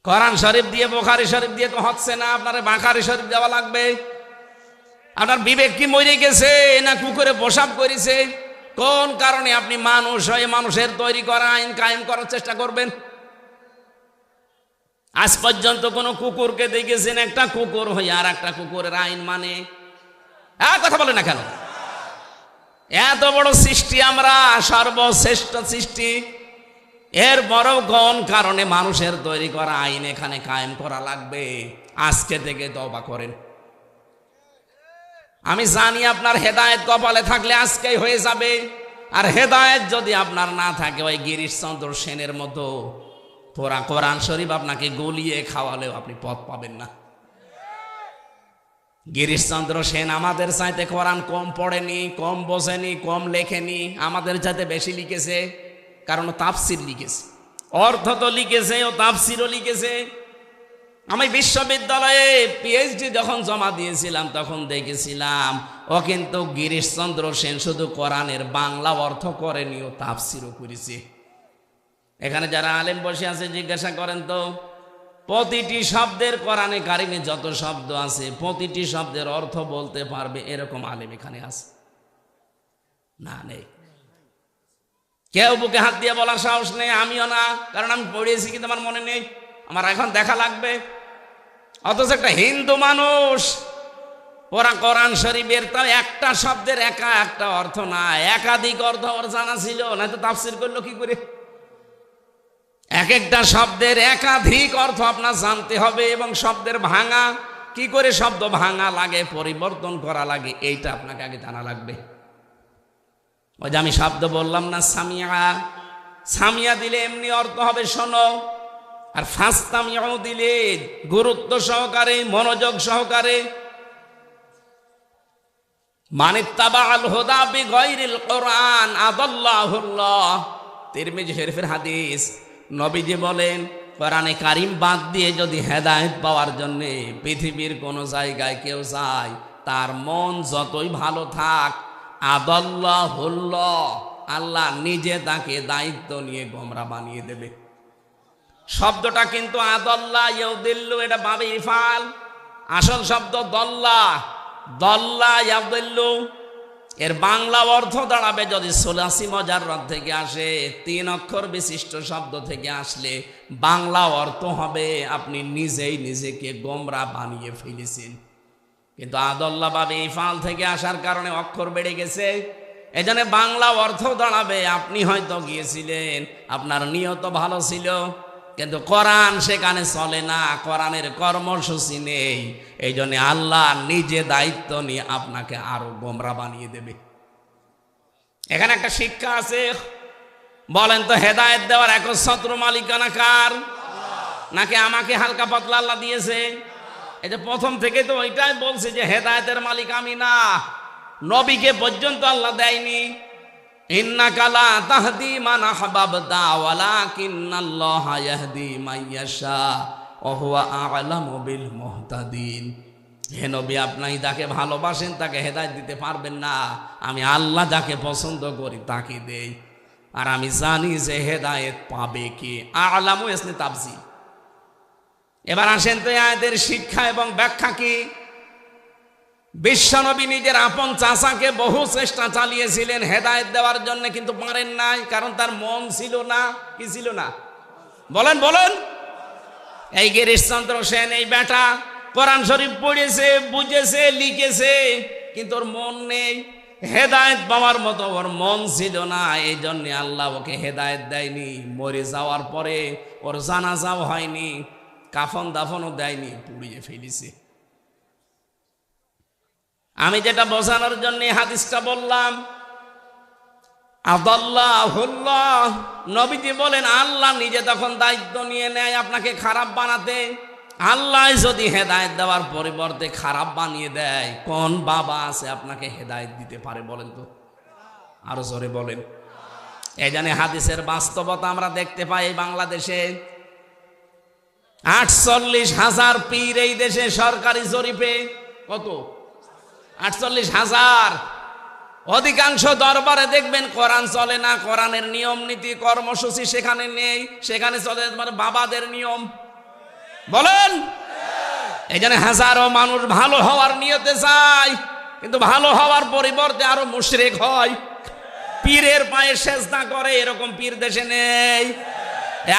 কোরআন শরীফ দিয়ে, বুখারী শরীফ দিয়ে তো হচ্ছে না, আপনার বুখারী শরীফ দেওয়া লাগবে। আপনার বিবেক কি মরে গেছে না কুকুরে প্রসাব করেছে? কোন কারণে আপনি মানুষ হয়ে মানুষের তৈরি করা আইন কায়েম করার চেষ্টা করবেন? আজ পর্যন্ত কোন কুকুরকে দেখেছেন একটা কুকুর হয়ে আর একটা কুকুরের আইন মানে? কথা বলে না কেন? এত বড় সৃষ্টি আমরা, সর্বশ্রেষ্ঠ সৃষ্টি, এরপরও কোন কারণে মানুষের তৈরি করা আইন এখানে কায়েম করা লাগবে? আজকে থেকে তওবা করেন। আমি জানি আপনার হেদায়েত কপালে থাকলে আজকেই হয়ে যাবে, আর হেদায়েত যদি আপনার না থাকে, ওই গিরিশচন্দ্র সেনের মতো পুরা কোরআন শরীফ আপনাকে গলিয়ে খাওয়ালেও আপনি পথ পাবেন না। গিরিশচন্দ্র সেন আমাদের চাইতে কোরআন কম পড়েনি, কম বোঝেনি, কম লেখেনি, আমাদের চাইতে বেশি লিখেছে। কারণ তাফসির লিখেছে, অর্থ তো লিখেছে, ও তাফসিরও লিখেছে। আমি বিশ্ববিদ্যালয়ে পিএইচডি যখন জমা দিয়েছিলাম তখন দেখেছিলাম ও কিন্তু গিরিশচন্দ্র সেন শুধু কোরআনের বাংলা অর্থ করেনি, ও তাফসিরও করেছে। এখানে যারা আলেম বসে আছে জিজ্ঞাসা করেন তো, প্রতিটি শব্দের কোরআনে কারিমে যত শব্দ আছে প্রতিটি শব্দের অর্থ বলতে পারবে এরকম আলেম এখানে আছে? না, নেই। কেউ বুকে হাত দিয়ে বলার সাহস নেই, আমিও না, কারণ আমি পড়িয়েছি কিন্তু আমার মনে নেই, আমার এখন দেখা লাগবে। অথচ একটা হিন্দু মানুষ ওরা কোরআন শরীফের তাও একটা শব্দের একা একটা অর্থ না, একাধিক অর্থ ওর জানা ছিল, না তো তাফসির করলো কি করে? এক একটা শব্দের একাধিক অর্থ আপনার জানতে হবে, এবং শব্দের ভাঙা কি করে শব্দ ভাঙা লাগে, পরিবর্তন করা লাগে, এইটা আপনাকে আগে জানা লাগবে। ওই যে আমি শব্দ বললাম না, সামিয়া, সামিয়া দিলে এমনি অর্থ হবে শোনো, আর ফাস্তামিউ দিলে গুরুত্ব সহকারে, মনোযোগ সহকারে। মানিত্তাবা আল হুদা বিগাইরিল কোরআন আদাল্লাহুল্লাহ, তিরমিজি শরীফের হাদিস। নবীজি বলেন, কোরআনে কারিম বাদ দিয়ে যদি হেদায়েত পাওয়ার জন্য পৃথিবীর কোন জায়গায় কেউ যায়, তার মন যতই ভালো থাক, আদাল্লাহুল্লাহ, আল্লাহ নিজে তাকে দায়িত্ব নিয়ে গোমরা বানিয়ে দেবে। শব্দটা কিন্তু আদাল্লাহ ইয়াউদিল্লু, এটা বাবে ইফাল। আসল শব্দ দল্লা, দল্লা ইয়াউদিল্লু, এর বাংলা অর্থ দাঁড়াবে যদি ৮৬ মজাররদ থেকে আসে, ৩ অক্ষর বিশিষ্ট শব্দ থেকে আসলে বাংলা অর্থ হবে আপনি নিজেই নিজেকে গোমরা বানিয়ে ফেলেছেন। কিন্তু আদল্লাভাবে ইফাল থেকে আসার কারণে অক্ষর বেড়ে গেছে, এজন্য বাংলা অর্থ দাঁড়াবে আপনি হয়তো গিয়েছিলেন, আপনার নিয়ত ভালো ছিল, কিন্তু কোরআন সেখানে চলে না, কোরআনের কর্মসূচি নেই। এই জন্য আল্লাহ নিজে দায়িত্ব নিয়ে আপনাকে আরো গোমরা বানিয়ে দেবে। এখানে একটা শিক্ষা আছে, বলেন তো হেদায়েত দেওয়ার একচ্ছত্র মালিকানা কার? নাকি আমাকে হালকা পাতলা আল্লাহ দিয়েছে? এই যে প্রথম থেকে তো ওইটাই বলছে যে হেদায়েতের মালিক আমি না, নবীকে পর্যন্ত আল্লাহ দেয়নি। ইন্নাকা লা তাহদি মান আহবাবতা ওয়ালাকিন্নাল্লাহা ইয়াহদি মাইয়াশা ওয়া হুয়া আ'লামু বিল মুহতাদিন। হে নবী, আপনি যাকে ভালোবাসেন তাকে হেদায়েত দিতে পারবেন না, আমি আল্লাহ যাকে পছন্দ করি তাকে দেই, আর আমি জানি যে হেদায়েত পাবে কে। আ'লামু ইসনে তাফসীর। এবার আসেন তো আয়াতের শিক্ষা এবং ব্যাখ্যা কি। বিশ্বনবী নিজের আপন চাচাকে বহু চেষ্টা চালিয়েছিলেন হেদায়েত দেওয়ার জন্য, কিন্তু পারেন নাই, কারণ তার মন ছিল না। কি ছিল না? বলেন বলেন। এই গিরিশচন্দ্র সেন, এই বেটা কোরআন শরীফ পড়েছে, বুঝেছে, লিখেছে, কিন্তু ওর মন নেই, হেদায়েত পাওয়ার মতো ওর মন ছিল না। এই জন্য আল্লাহ ওকে হেদায়েত দেয়নি। মরে যাওয়ার পরে ওর জানাজাও হয়নি, কাফন দাফনও দেয়নি, পুড়িয়ে ফেলেছে। আমি যেটা বোঝানোর জন্য হাদিসটা বললাম, আদাল্লাহুল্লাহ, নবীজি বলেন আল্লাহ নিজে তখন দায়িত্ব নিয়ে নেয় আপনাকে খারাপ বানাতে। আল্লাহ যদি হেদায়েত দেওয়ার পরিবর্তে খারাপ বানিয়ে দেয়, কোন বাবা আছে আপনাকে হেদায়েত দিতে পারে বলেন তো? আরো জোরে বলেন। এই জন্য হাদিসের বাস্তবতা আমরা দেখতে পাই বাংলাদেশে ৪৮,০০০ পীর এই দেশে সরকারি জরিপে কত? ৪৮,০০০। অধিকাংশ দরবারে দেখবেন কোরআন চলে না, কোরআনের নিয়ম নীতি কর্মসূচি সেখানে নেই, সেখানে চলে বাবাদের নিয়ম। বলেন। এই জন্য হাজারো মানুষ ভালো হওয়ার নিয়তে চায়, কিন্তু ভালো হওয়ার পরিবর্তে আরো মুশরিক হয়, পীরের পায়ে সেজদা করে। এরকম পীর দেশে নেই?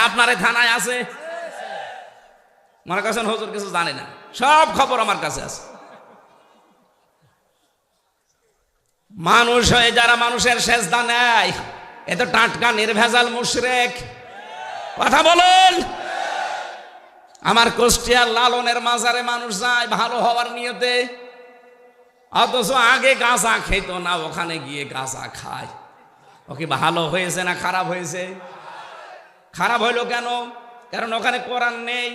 আপনার থানায় আছে? মনে করছেন হুজুর কিছু জানে না, সব খবর আমার কাছে আছে। মানুষ হয়ে যারা মানুষের সেজদা নেয়, এ তো টাটকা নির্ভেজাল মুশরিক। কথা বলেন। আমার কুষ্টিয়ার লালনের মাজারে মানুষ যায় ভালো হওয়ার নিয়তে, অথচ আগে গাঁজা খেত না, ওখানে গিয়ে গাঁজা খায়। ও কি ভালো হয়েছে না খারাপ হয়েছে? খারাপ হইলো কেন? কারণ ওখানে কোরআন নেই,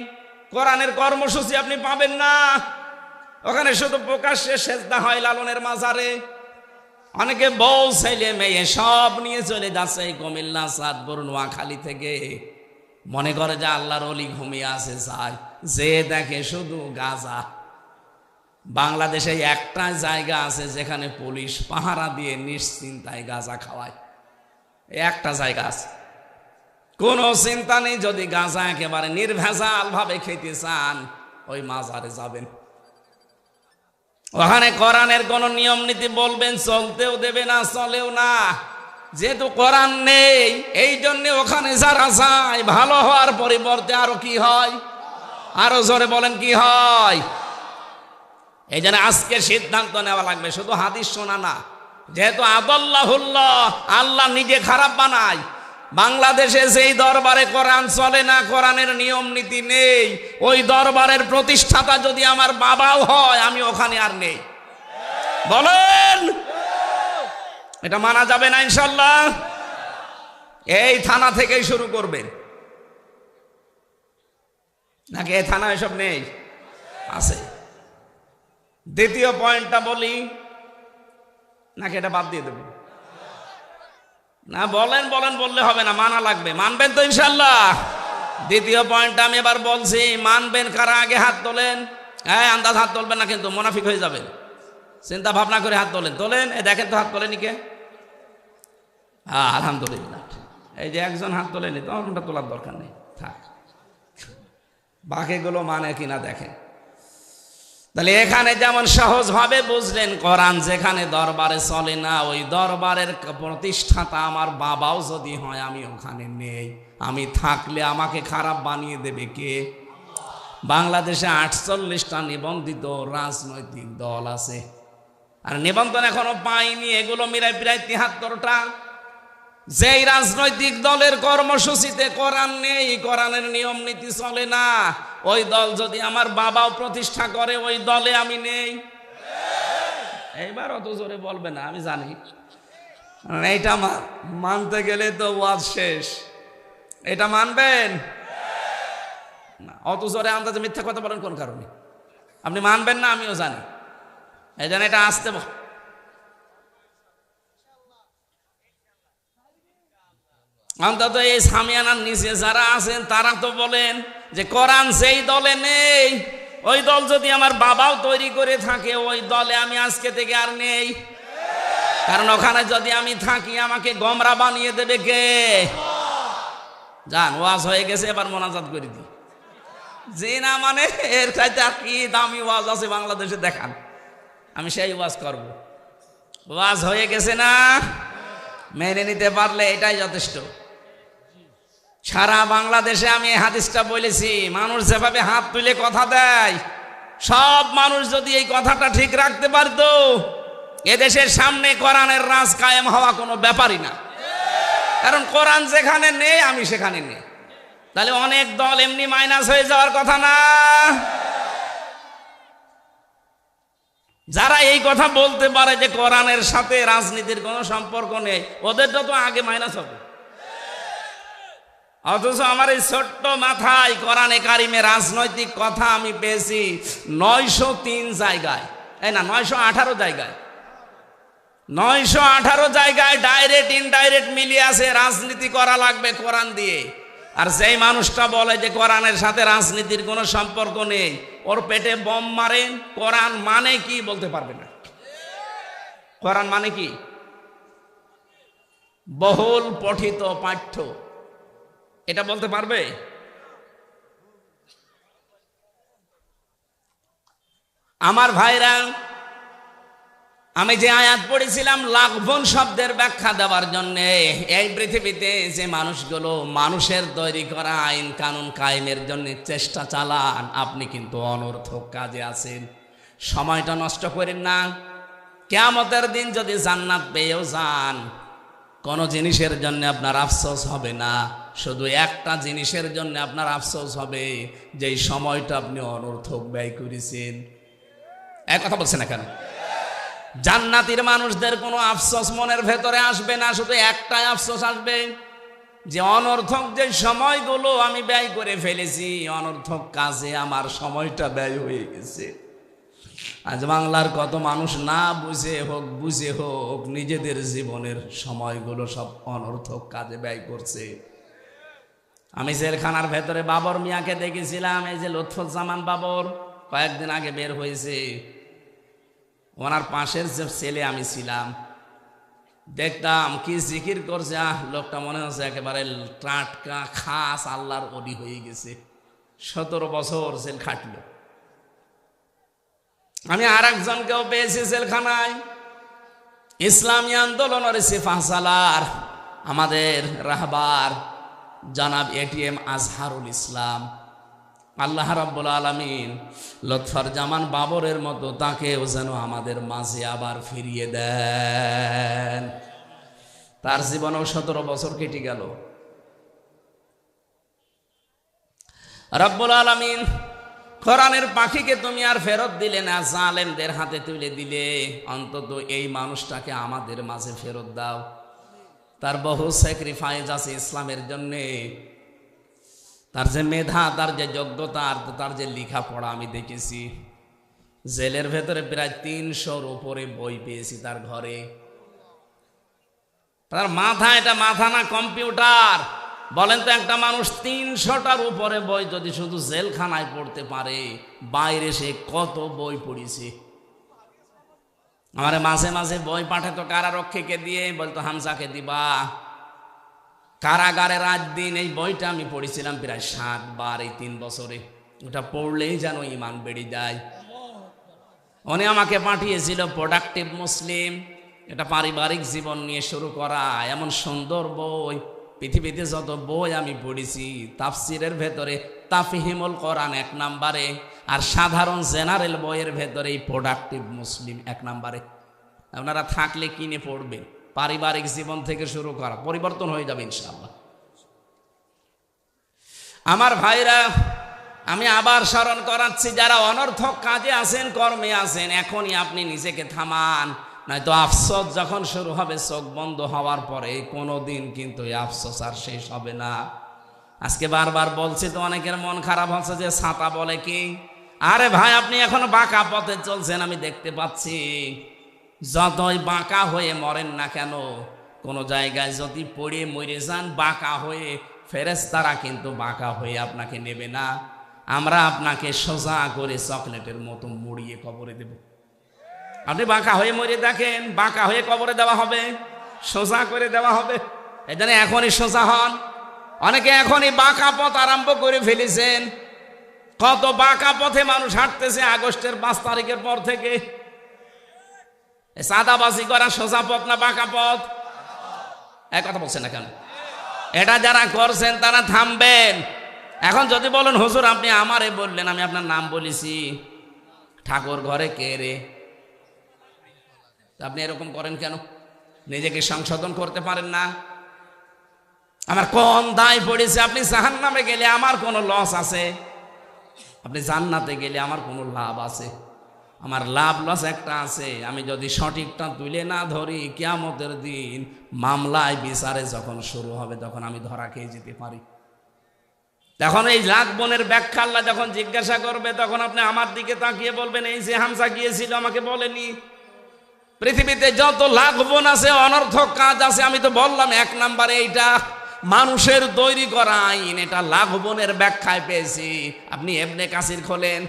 কোরআনের কর্মসূচি আপনি পাবেন না। ওখানে শুধু প্রকাশ্যে সেজদা হয় লালনের মাজারে। অনেকে বউ ছেলে মেয়ে সব নিয়ে চলে যাচ্ছে কুমিল্লা, চাঁদপুর, নোয়াখালী থেকে, মনে করে যে আল্লাহর ওলি ঘুমিয়ে আছে, যায় যে দেখে শুধু গাঁজা। বাংলাদেশে একটা জায়গা আছে যেখানে পুলিশ পাহারা দিয়ে নিশ্চিন্তায় গাঁজা খাওয়ায়, একটা জায়গা আছে, কোনো চিন্তা নেই। যদি গাঁজা একেবারে নির্ভেজাল ভাবে খেতে চান, ওই মাজারে যাবেন, ওখানে কোরআনের কোন নিয়ম নীতি বলবেন, চলতেও দেবে না, চলেও না। যেহেতু কোরআন নেই, এই জন্য ওখানে যারা যায় ভালো হওয়ার পরিবর্তে আরো কি হয়? আরো জোরে বলেন কি হয়? এই জন্য আজকে সিদ্ধান্ত নেওয়া লাগবে, শুধু হাদিস শোনা না। যেহেতু আদাল্লাহুল্লাহ, আল্লাহ নিজে খারাপ বানায়। বাংলাদেশে যেই দরবারে কোরআন চলে না, কোরআনের নিয়ম নীতি নেই, ওই দরবারের প্রতিষ্ঠাতা যদি আমার বাবাও হয়, আমি ওখানে আর নেই। বলেন, এটা মানা যাবে না ইনশাল্লাহ? এই থানা থেকেই শুরু করবেন নাকি এই থানা এসব নেই? আছে। দ্বিতীয় পয়েন্টটা বলি নাকি এটা বাদ দিয়ে দেব? না, বলেন বলেন বললে হবে না, মানা লাগবে। মানবেন তো ইনশাল্লাহ? দ্বিতীয় পয়েন্টটা আমি এবার বলছি, মানবেন কারা? আগে হাত তোলেন। হ্যাঁ, আন্দাজ হাত তোলবেন না কিন্তু, মুনাফিক হয়ে যাবেন। চিন্তা ভাবনা করে হাত তোলেন। তোলেন, এই দেখেন তো হাত তোলেনি কে? হ্যাঁ, আলহামদুলিল্লাহ। এই যে একজন হাত তোলেনি, তো আমারটা তোলার দরকার নেই, থাক। বাকিগুলো মানে কিনা দেখেন। তাহলে এখানে যেমন সহজভাবে বুঝলেন, কোরআন যেখানে দরবারে চলে না, ওই দরবারের প্রতিষ্ঠাতা আমার বাবাও যদি হয়, আমি ওখানে নেই, আমি থাকলে আমাকে খারাপ বানিয়ে দেবে কে? বাংলাদেশে 48টা নিবন্ধিত রাজনৈতিক দল আছে, আর নিবন্ধন এখনো পাইনি, এগুলো মিলাই প্রায় 73টা। যেই রাজনৈতিক দলের কর্মসূচিতে কোরআন নেই, কোরআনের নিয়ম নীতি চলে না, ওই দল যদি আমার বাবাও প্রতিষ্ঠা করে, ওই দলে আমি নেই। এইবার অত জোরে বলবে না, আমি জানি এইটা মানতে গেলে তো ওয়াজ শেষ। এটা মানবেন না, অত জোরে আন্দাজে মিথ্যা কথা বলেন কোন কারণে? আপনি মানবেন না, আমিও জানি। এই জন্য এটা আসতে অন্তত এই সামিয়ানার নিচে যারা আছেন তারা তো বলেন যে কোরআন যেই দলে নেই, ওই দল যদি আমার বাবাও তৈরি করে থাকে, ওই দলে আমি আজকে থেকে আর নেই। কারণ ওখানে যদি আমি থাকি, আমাকে গোমরা বানিয়ে দেবে কে? যান, ওয়াজ হয়ে গেছে, এবার মোনাজাত করে দিই। যে না মানে এর চাইতে আর কি দামি ওয়াজ আছে বাংলাদেশে দেখান, আমি সেই ওয়াজ করব। ওয়াজ হয়ে গেছে না, মেনে নিতে পারলে এটাই যথেষ্ট। সারা বাংলাদেশে আমি এই হাদিসটা বলেছি, মানুষ যেভাবে হাত তুলে কথা দেয়, সব মানুষ যদি এই কথাটা ঠিক রাখতে পারতো, এদেশের সামনে কোরআনের রাজ কায়েম হওয়া কোনো ব্যাপারই না। কারণ কোরআন যেখানে নেই, আমি সেখানে নেই। তাহলে অনেক দল এমনি মাইনাস হয়ে যাওয়ার কথা না। যারা এই কথা বলতে পারে যে কোরআনের সাথে রাজনীতির কোনো সম্পর্ক নেই, ওদেরটা তো আগে মাইনাস হবে। অথচ আমার এই ছোট্ট মাথায় কোরআনে কারিমে রাজনৈতিক কথা আমি পেয়েছি 903 জায়গায়, এই না 918 জায়গায়। 918 জায়গায় ডাইরেক্ট ইনডাইরেক্ট মিলিয়ে আছে, রাজনীতি করা লাগবে কোরআন দিয়ে। আর যেই মানুষটা বলে যে কোরআনের সাথে রাজনীতির কোনো সম্পর্ক নেই, ওর পেটে বম মারেন। কোরআন মানে কি বলতে পারবে না। কোরআন মানে কি? বহুল পঠিত পাঠ্য, এটা বলতে পারবে? আমার ভাইরা, আমি যে আয়াত পড়েছিলাম লাঘবন শব্দের ব্যাখ্যা দেওয়ার জন্য, এই পৃথিবীতে যে মানুষগুলো মানুষের তৈরি করা আইন কানুন কায়েমের জন্য চেষ্টা চালান, আপনি কিন্তু অনর্থক কাজে আছেন। সময়টা নষ্ট করেন না। কিয়ামতের দিন যদি জান্নাত পেয়েও যান, কোনো জিনিসের জন্য আপনার আফসোস হবে না, শুধু একটা জিনিসের জন্য আপনার আফসোস হবে, যে সময়টা আপনি অনর্থক ব্যয় করেছেন। এক কথা বলছেন না কেন? জান্নাতীর মানুষদের কোনো আফসোস মনের ভেতরে আসবে না, শুধু একটাই আফসোস আসবে, যে অনর্থক যে সময়গুলো আমি ব্যয় করে ফেলেছি, অনর্থক কাজে আমার সময়টা ব্যয় হয়ে গেছে। আজ বাংলার কত মানুষ না বুঝে হোক বুঝে হোক নিজেদের জীবনের সময়গুলো সব অনর্থক কাজে ব্যয় করছে। আমি জেলখানার ভেতরে বাবর মিয়াকে দেখেছিলাম, এই যে লুৎফুজ্জামান বাবর, কয়েকদিন আগে বের হয়েছে। ওনার পাশের যে ছেলে আমি ছিলাম, দেখতাম কি জিকির করছে, লোকটা মনে হচ্ছে একেবারে টাটকা খাস আল্লাহর ওলি হয়ে গেছে। 17 বছর জেল খাটল। আমি আর একজনকেও পেয়েছি জেলখানায়, ইসলামী আন্দোলনের সিপাহ সালার, আমাদের রাহবার জনাব এটিএম আজহারুল ইসলাম। আল্লাহ রাব্বুল আলামিন লুৎফুজ্জামান বাবরের মতো তাকেও যেন আমাদের মাঝে আবার ফিরিয়ে দেন। তার জীবনেও 17 বছর কেটে গেল। রাব্বুল আলামিন কোরআনের পাখিকে তুমি আর ফেরত দিলে না, জালেমদের হাতে তুলে দিলে, অন্তত এই মানুষটাকে আমাদের মাঝে ফেরত দাও। তার বহু স্যাক্রিফাইস আছে ইসলামের জন্যে। তার যে মেধা, তার যে যোগ্যতা, তার যে লেখাপড়া আমি দেখেছি। জেলের ভেতরে প্রায় 300-র উপরে বই পেয়েছি তার ঘরে। তার মাথা, এটা মাথা না কম্পিউটার। বলেন তো, একটা মানুষ 300টার উপরে বই যদি শুধু জেলখানায় পড়তে পারে, বাইরে সে কত বই পড়েছে। আমারে মাঝে মাঝে বই পাঠাতো কারারক্ষীকে দিয়ে, বলতো হামজাকে দিবা। কারাগারে রাত দিন এই বইটা আমি পড়েছিলাম প্রায় 7 বার এই 3 বছরে। ওটা পড়লেই যেন ইমান বেড়ে যায়। উনি আমাকে পাঠিয়েছিল প্রোডাক্টিভ মুসলিম, এটা পারিবারিক জীবন নিয়ে শুরু করা। এমন সুন্দর বই, পৃথিবীতে যত বই আমি পড়েছি তাফসিরের ভেতরে তাফহিমুল কোরআন 1 নম্বরে, আর সাধারণ জেনারেল বইয়ের ভেতরে এই প্রোডাক্টিভ মুসলিম 1 নম্বরে। আপনারা থাকলে কিনে পড়বেন। পারিবারিক জীবন থেকে শুরু করা, পরিবর্তন হয়ে যাবে ইনশাআল্লাহ। আমার ভাইরা, আমি আবার স্মরণ করাচ্ছি, যারা অনর্থক কাজে আছেন, কর্মে আছেন, এখনই আপনি নিজেকে থামান, নয়তো আফসোস যখন শুরু হবে চোখ বন্ধ হওয়ার পরে, কোনোদিন কিন্তু এই আফসোস আর শেষ হবে না। আজকে বারবার বলছি তো, অনেকের মন খারাপ হচ্ছে যে ছাতা বলে কি। আরে ভাই, আপনি এখন বাঁকা পথে চলছেন, আমি দেখতে পাচ্ছি। যতই বাঁকা হয়ে মরেন না কেন, কোনো জায়গায় যদি পড়ে মরে যান বাঁকা হয়ে, ফেরেশতারা কিন্তু বাঁকা হয়ে আপনাকে নেবে না। আমরা আপনাকে সোজা করে চকলেটের মতো মুড়িয়ে কবরে দেব। আপনি বাঁকা হয়ে মরে দেখেন, বাঁকা হয়ে কবরে দেওয়া হবে, সোজা করে দেওয়া হবে। এই জন্য এখনই সোজা হন। অনেকে এখনই বাঁকা পথ আরম্ভ করে ফেলেছেন। কত বাঁকা পথে মানুষ হাঁটতেছে আগস্টের 5 তারিখের পর থেকে। সাদাবাজি করা সোজা পথ না বাঁকা পথ? এক কথা বলছেন না কেন? এটা যারা করছেন তারা থামবেন। এখন যদি বলেন হুজুর আপনি আমারে বললেন, আমি আপনার নাম বলেছি, ঠাকুর ঘরে কে রে, আপনি এরকম করেন কেন? নিজেকে সংশোধন করতে পারেন না? আমার কোন দায় পড়েছে? আপনি জাহান্নামে গেলে আমার কোনো লস আছে? আপনি জান্নাতে গেলে আমার কোনো লাভ আছে? আমার লাভ লস একটা আছে, আমি যদি সঠিকটা তুলে না ধরি, কিয়ামতের দিন মামলায় বিচারে যখন শুরু হবে তখন আমি ধরা খেয়ে যেতে পারি। তখন এই লাখ বোনের ব্যাখ্যা আল্লাহ যখন জিজ্ঞাসা করবে, তখন আপনি আমার দিকে তাকিয়ে বলবেন, এই যে হামজা গিয়েছিল আমাকে বলেনি। পৃথিবীতে যত লাখ বোন আছে, অনর্থক কাজ আছে, আমি তো বললাম 1 নম্বরে এইটা মানুষের তৈরি করা আইন, এটা লাখ বোনের ব্যাখ্যায় পেয়েছি। আপনি ইবনে কাসির খোলেন,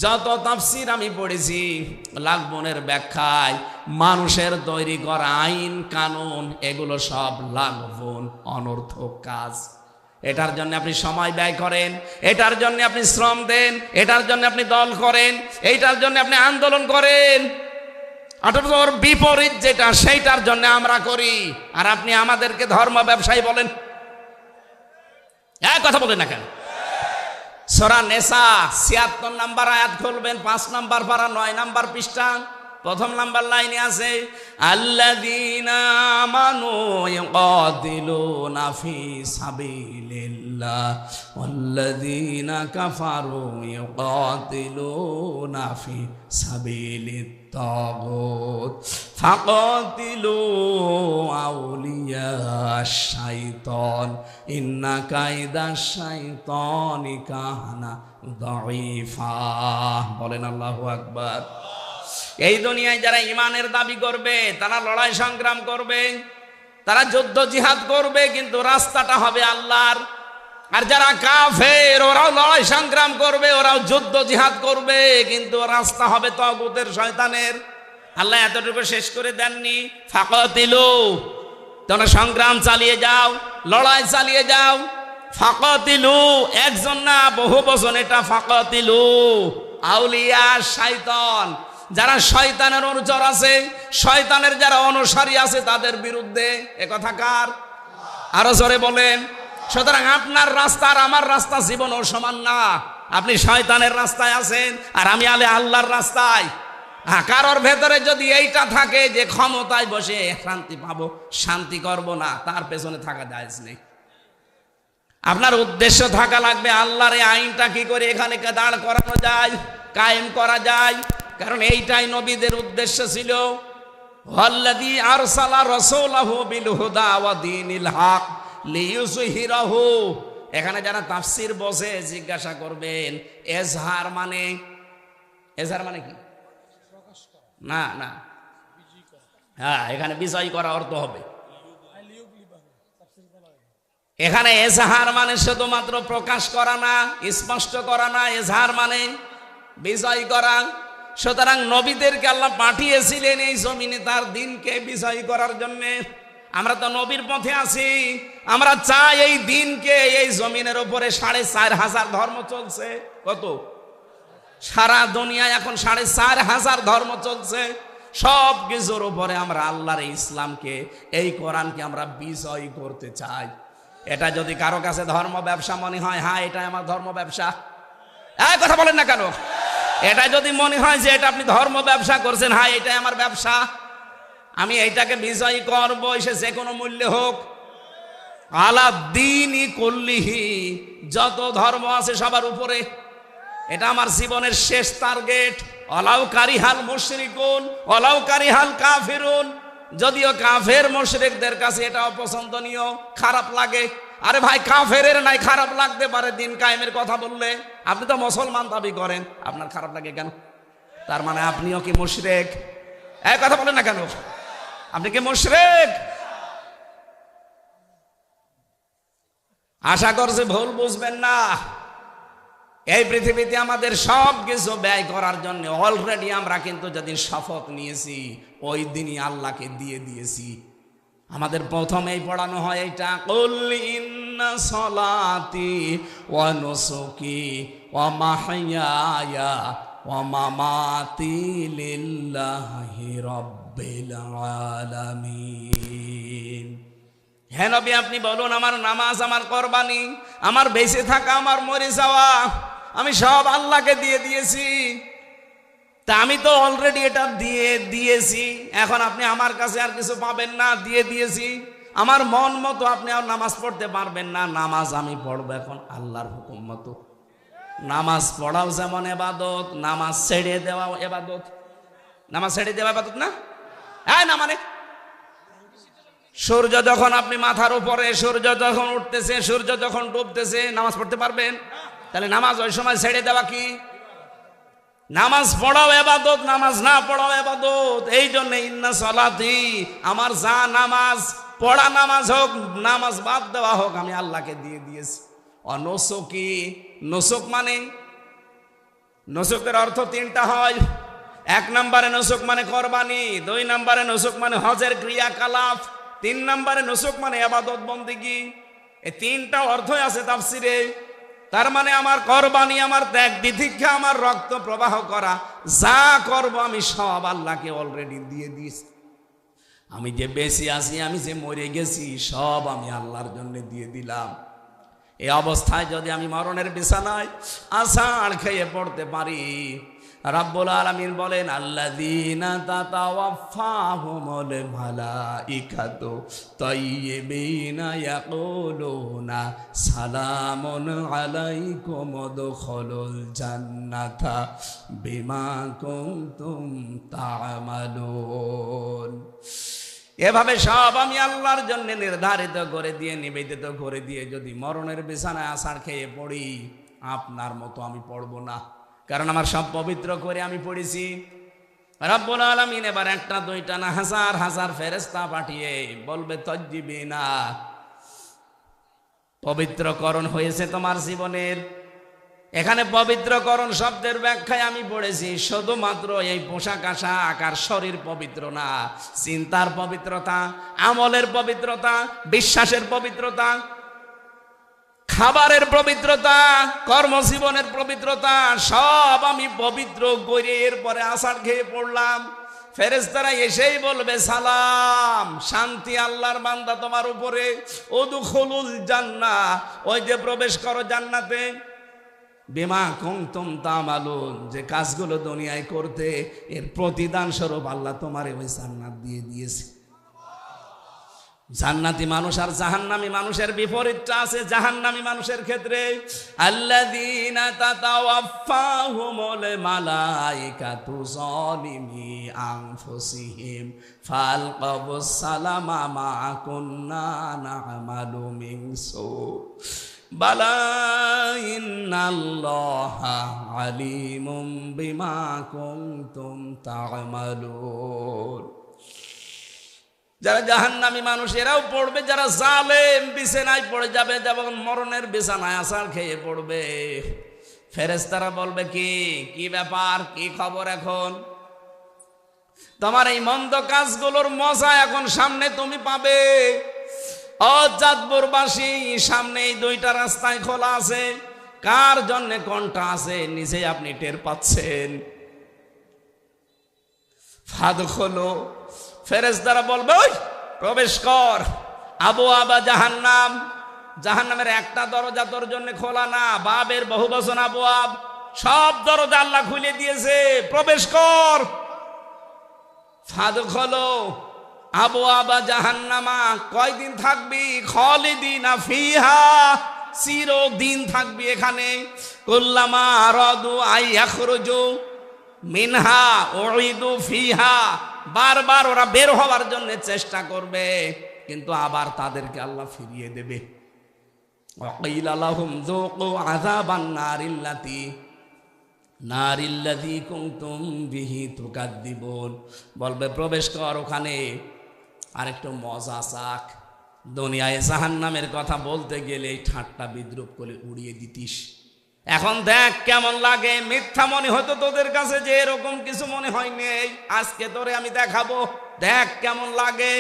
যত তাফসীর আমি পড়েছি, লাখ বোনের ব্যাখ্যায় মানুষের তৈরি করা আইন কানুন, এগুলো সব লাখ বোন অনর্থক কাজ। এটার জন্য আপনি সময় ব্যয় করেন, এটার জন্য আপনি শ্রম দেন, এটার জন্য আপনি দল করেন, এইটার জন্য আপনি আন্দোলন করেন। অথচ ওর বিপরীত যেটা, সেইটার জন্য আমরা করি, আর আপনি আমাদেরকে ধর্ম ব্যবসায়ী বলেন। এক কথা বলেন না কেন? সূরা নিসা ৭৬ নম্বর আয়াত খুলবেন, 5 নম্বর পারা 9 নম্বর পৃষ্ঠা, 1ম নম্বর লাইনে আছে, আল্লাযীনা আমানু ইউকাতিলুনা ফি সাবিলিল্লাহ ওয়াল্লাযীনা কাফারু ইউকাতিলুনা ফি সাবিলিত তাগুত ফাকাতিলু আউলিয়াশ শাইতান ইন্না কাইদাশ শাইতানি কানা দাঈফা। বলেন আল্লাহু আকবার। এই দুনিয়ায় যারা ইমানের দাবি করবে, তারা লড়াই সংগ্রাম করবে, তারা যুদ্ধ জিহাদ করবে, কিন্তু রাস্তাটা হবে আল্লাহর। আর যারা কাফের, ওরাও লড়াই সংগ্রাম করবে, ওরাও যুদ্ধ জিহাদ করবে, কিন্তু রাস্তা হবে তাগুতের, শয়তানের। আল্লাহ এতটুকু শেষ করে দেননি, ফাকাতিলু, তোমরা সংগ্রাম চালিয়ে যাও, লড়াই চালিয়ে যাও। ফাকাতিলু, একজন না বহু বচন এটা, ফাকাতিলু আউলিয়া শয়তান, যারা শয়তানের অনুচর আছে, শয়তানের যারা অনুসারী আছে, তাদের বিরুদ্ধে। এ কথা কার? আরো জোরে বলেন। সুতরাং আপনার রাস্তা আর আমার রাস্তা জীবনও সমান না। আপনি শয়তানের রাস্তায় আছেন, আর আমি আল্লাহর রাস্তায়। কারোর ভেতরে যদি এইটা থাকে যে ক্ষমতায় বসে শান্তি পাবো, শান্তি করব না, তার পেছনে থাকা জায়েজ নেই। আপনার উদ্দেশ্য থাকা লাগবে আল্লাহর এই আইনটা কি করে এখানে দাঁড় করানো যায়, কায়েম করা যায়। কারণ এইটাই নবীদের উদ্দেশ্য ছিল। ওয়াল্লাযী আরসালা রাসূলাহু বিল হুদা ওয়া দীনিল হক লিইয়ুযহিরাহু। এখানে যারা তাফসীর বসে জিজ্ঞাসা করবেন, এজহার মানে, এজহার মানে কি? না না, হ্যাঁ, এখানে বিজয় করা অর্থ হবে। এখানে এজহার মানে শুধুমাত্র প্রকাশ করা না, স্পষ্ট করা না, এজহার মানে বিজয় করা। সুতরাং নবীদেরকে আল্লাহ পাঠিয়েছিলেন এই জমিনে তার দিনকে বিজয় করার জন্য। আমরা তো নবীর পথে আছি, আমরা চাই এই দিনকে, এই জমিনের উপরে ৪৫০০ ধর্ম চলছে। কত? সারা দুনিয়ায় এখন 4,500 ধর্ম চলছে, সব কিছুর উপরে আমরা আল্লাহর ইসলামকে, এই কোরআনকে আমরা বিজয় করতে চাই। এটা যদি কারো কাছে ধর্ম ব্যবসা মনে হয়, হ্যাঁ এটা আমার ধর্ম ব্যবসা, এই কথা বলেন না কেন? এটা যদি মনে হয় যে এটা আপনি ধর্ম ব্যবসা করছেন, হ্যাঁ এটাই আমার ব্যবসা, আমি এইটাকে বিজয় করব, সে যে কোনো মূল্যে হোক। আলা দ্বীনি কুল্লিহি, যত ধর্ম আছে সবার উপরে, এটা আমার জীবনের শেষ টার্গেট। অলাউ কারিহাল মুশরিকুন অলাউ কারিহাল কাফিরুন, যদিও কাফের মুশরিকদের কাছে এটা অপছন্দনীয়, খারাপ লাগে। আরে ভাই, কাফের নাই খারাপ লাগতে পারে দিন কায়েমের কথা বললে, আপনি তো মুসলমান দাবি করেন, আপনার খারাপ লাগে কেন? তার মানে আপনিও কি মুশরিক? এই কথা বলেন না কেন? আপনি কি মুশরিক? আশা করছি ভুল বুঝবেন না। এই পৃথিবীতে আমাদের সব কিছু ব্যয় করার জন্য অলরেডি আমরা কিন্তু যেদিন শপথ নিয়েছি, ওই দিনই আল্লাহকে দিয়ে দিয়েছি। আমাদের প্রথমেই পড়ানো হয় এইটা, কুল ইন্না সলাতি ওয়া নুসুকি ওয়া মাহইয়ায়া ওয়া মামাতি লিল্লাহি রাব্বিল আলামিন। হে নবী, আপনি বলুন আমার নামাজ, আমার কুরবানি, আমার বেঁচে থাকা, আমার মরে যাওয়া, আমি সব আল্লাহকে দিয়ে দিয়েছি। তা আমি তো অলরেডি এটা দিয়ে দিয়েছি, এখন আপনি আমার কাছে আর কিছু পাবেন না, দিয়ে দিয়েছি। আমার মন মতো আপনি আর নামাজ পড়তে পারবেন না, নামাজ আমি পড়বো এখন আল্লাহর হুকুম মতো। নামাজ পড়াও যেমন ইবাদত, নামাজ ছেড়ে দেওয়া ইবাদত। নামাজ ছেড়ে দেওয়া ইবাদত না? হ্যাঁ না, মানে সূর্য যখন আপনি মাথার উপরে, সূর্য যখন উঠতেছে, সূর্য যখন ডুবতেছে, নামাজ পড়তে পারবেন? তাহলে নামাজ ওই সময় ছেড়ে দেওয়া কি? নামাজ পড়াও ইবাদত, নামাজ না পড়াও ইবাদত। এই জন্য ইন্না সলাতি, আমার যা নামাজ পড়া, নামাজ হোক, নামাজ বাদ দেওয়া হোক, আমি আল্লাহকে দিয়ে দিয়েছি। অনুসুকি, নুসুক মানে, নুসুকের অর্থ তিনটা হয়। 1 নম্বরে নুসুক মানে কোরবানি, 2 নম্বরে নুসুক মানে হজের ক্রিয়াকলাপ, 3 নম্বরে নুসুক মানে ইবাদত বন্দেগী। এই তিনটা অর্থই আছে তাফসিরে। তার মানে আমার কোরবানি, আমার ত্যাগ তিতিক্ষা, আমার রক্ত প্রবাহ করা, যা করব আমি সব আল্লাহকে অলরেডি দিয়ে দিয়েছি। আমি যে বেঁচে আছি, আমি যে মরে গেছি, সব আমি আল্লাহর জন্য দিয়ে দিলাম। এই অবস্থায় যদি আমি মরণের বিছানায় আষাঢ় খেয়ে পড়তে পারি, রাব্বুল আলামিন বলেন, আল্লাযীনা তাতাওয়াফাহুমুল মালাইকাতু তাইয়্যিবিনা ইয়াকুলুনা সালামুন আলাইকুম উদখুলুল জান্নাতা বিমা কুনতুম তা'মালুন। এভাবে সব আমি আল্লাহর জন্য নির্ধারিত করে দিয়ে, নিবেদিত করে দিয়ে যদি মরণের বিছানায় আষাঢ় খেয়ে পড়ি, আপনার মতো আমি পড়বো না, কারণ আমার সব পবিত্র করে আমি পড়েছি। রব্বুল আলামিন এবার 1টা 2টা না, হাজার হাজার ফেরেশতা পাঠিয়ে বলবে, তাজ্জিবিনা, পবিত্রকরণ হয়েছে তোমার জীবনের। এখানে পবিত্রকরণ শব্দের ব্যাখ্যায় আমি পড়েছি শুধুমাত্র এই পোশাক আশাক আর শরীর পবিত্র না, চিন্তার পবিত্রতা, আমলের পবিত্রতা, বিশ্বাসের পবিত্রতা, খাবারের পবিত্রতা, কর্মজীবনের পবিত্রতা, সব আমি পবিত্র করে এরপরে আষাঢ় খেয়ে পড়লাম। ফেরেশতারা এসেই বলবে, সালাম, শান্তি আল্লাহর বান্দা তোমার উপরে, উদখুলুল জান্নাহ, ওই যে প্রবেশ করো জান্নাতে, বিমা কুনতুম তা'মালুন, যে কাজগুলো দুনিয়ায় করতে, এর প্রতিদান স্বরূপ আল্লাহ তোমারে ওই জান্নাত দিয়ে দিয়েছে। জান্নাতি মানুষ আর জাহান্নামী মানুষের বিপরীতটা আছে জাহান্নামী মানুষের ক্ষেত্রে। আল্লাযীনা তাতাওয়াফাহুমুল মালাইকাতু যালিমি আনফুসিহিম ফালকাবুস সালামা মা কুন্না না'মালু মিন সু বালা ইন্নাল্লাহা আলিমুম বিমা কুনতুম তা'মালুন। যারা জাহান্নামী মানুষ এরাও পড়বে, যারা জালেম বিছানায় পড়ে যাবে, যেমন মরণের বিছানায় আছাড় খেয়ে পড়বে, ফেরেশতারা বলবে, কি ব্যাপার, কি খবর, এখন তোমার এই মন্দ কাজগুলোর মজা এখন সামনে তুমি পাবে। ও চাঁদপুরবাসী, সামনে এই 2টা রাস্তায় খোলা আছে, কার জন্য কোনটা আছে নিজে আপনি টের পাচ্ছেন। ফাদখুলু, ফেরেশতারা বলবে ওই প্রবেশ কর। আবওয়াবা জাহান্নাম, জাহান্নামের একটা দরজা তোর জন্য খোলা না, বাবের বহু বচন আবওয়াব, সব দরজা আল্লাহ খুলে দিয়েছে, প্রবেশ কর। ফাদখুলু আবওয়াবা জাহান্নামা, কয়দিন থাকবি? খালিদিনা ফিহা, চিরদিন থাকবি এখানে। কুল্লামা আরাদু আইয়াখরুজু মিনহা উইদু ফিহা, বারবার ওরা বের হওয়ার জন্য চেষ্টা করবে, কিন্তু আবার তাদেরকে আল্লাহ ফিরিয়ে দেবে। ওয়াকিলা লাহুম যুকু আযাবান নারিল্লাযী কুনতুম বিহি তুকাদ্দিবুন, বলবে প্রবেশ কর ওখানে, আরেকটু মজা চাক। দুনিয়ায় জাহান্নামের কথা বলতে গেলে ঠাট্টা বিদ্রুপ করে উড়িয়ে দিতিস, এখন দেখ কেমন লাগে। মিথ্যা মনে হতো তোদের কাছে যে এরকম কিছু মনে হয়নি, আজকে তোরে আমি দেখাবো, দেখ কেমন লাগে।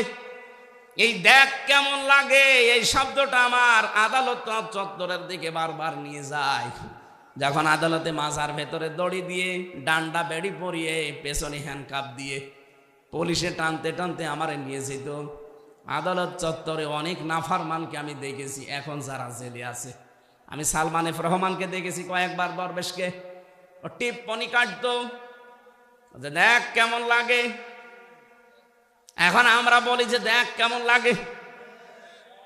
এই দেখ কেমন লাগে এই শব্দটা আমার আদালত চত্বরের দিকে বারবার নিয়ে যায়। যখন আদালতে মাজার ভেতরে দড়ি দিয়ে, ডান্ডা বেড়ি পরিয়ে, পেছনে হ্যান্ডকাপ দিয়ে পুলিশে টানতে টানতে আমারে নিয়ে যেত। আদালত চত্বরে অনেক নাফরমানকে আমি দেখেছি, এখন যারা জেলে আছে। আমি সালমান এফ রহমানকে দেখেছি কয়েকবার, দরবেশকে, ও টিপ্পনি কাটতো যে দেখ কেমন লাগে। এখন আমরা বলি যে দেখ কেমন লাগে,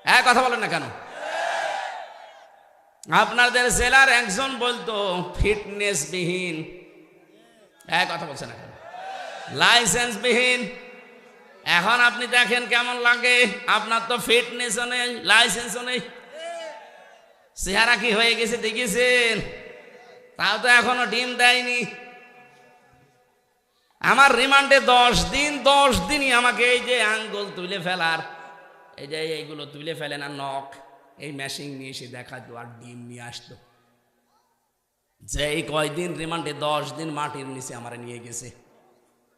এক কথা বলেন না কেন? আপনাদের জেলার একজন বলতো ফিটনেস বিহীন, এক কথা বলছে না কেন? লাইসেন্স বিহীন। এখন আপনি দেখেন কেমন লাগে, আপনার তো ফিটনেসও নেই, লাইসেন্সও নেই, চেহারা কি হয়ে গেছে দেখেছেন? তাও তো এখনো ডিম দেয়নি। আমার রিমান্ডে 10 দিন, 10 দিনই আমাকে এই যে আঙ্গুল তুলে ফেলার, এই যে এইগুলো তুলে ফেলে না নখ, এই মেশিন নিয়ে এসে দেখাতো আর ডিম নিয়ে আসতো। যে এই কয়দিন রিমান্ডে 10 দিন মাটির নিচে আমার নিয়ে গেছে,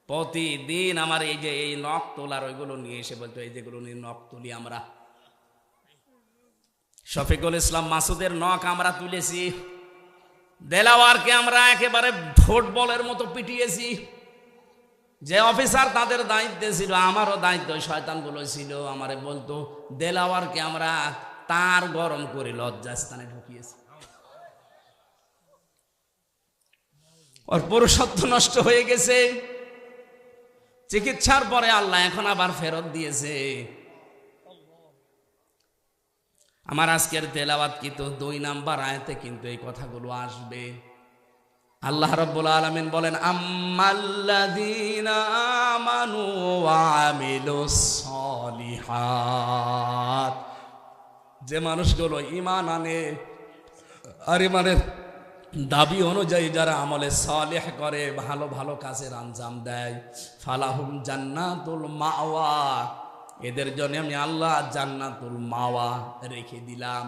প্রতিদিন আমার এই যে এই নখ তোলার ওইগুলো নিয়ে এসে বলতো এই যেগুলো নিয়ে নখ তুলি আমরা। শফিকুল ইসলাম মাসুদের নখ আমরা তুলেছি, দেলাওয়ারকে আমরা একেবারে ফুটবলের মতো পিটিয়েছি। যে অফিসার তাদের দায়িত্বে ছিল, আমারও দায়িত্ব, শয়তানগুলো ছিল, আমারে বলতো দেলাওয়ারকে আমরা তার গরম করে লজ্জাস্থানে ঢুকিয়েছি। ওর পুরুষত্ব নষ্ট হয়ে গেছে, চিকিৎসার পরে আল্লাহ এখন আবার ফেরত দিয়েছে। আমার আজকের তেলাওয়াত কিন্তু 2 নাম্বার আয়াতে কিন্তু এই কথাগুলো আসবে। আল্লাহ রাব্বুল আলামিন বলেন আম্মাল্লাযীনা আমানু ওয়া আমিলুস সলিহাত, যে মানুষগুলো ঈমান আনে আর ঈমানের দাবি অনুযায়ী যারা আমলে সালেহ করে, ভালো ভালো কাজের আঞ্জাম দেয়, ফালাহুম জান্নাতুল মাওয়া, এদের জন্য আমি আল্লাহ জান্নাতুল মাওয়া রেখে দিলাম।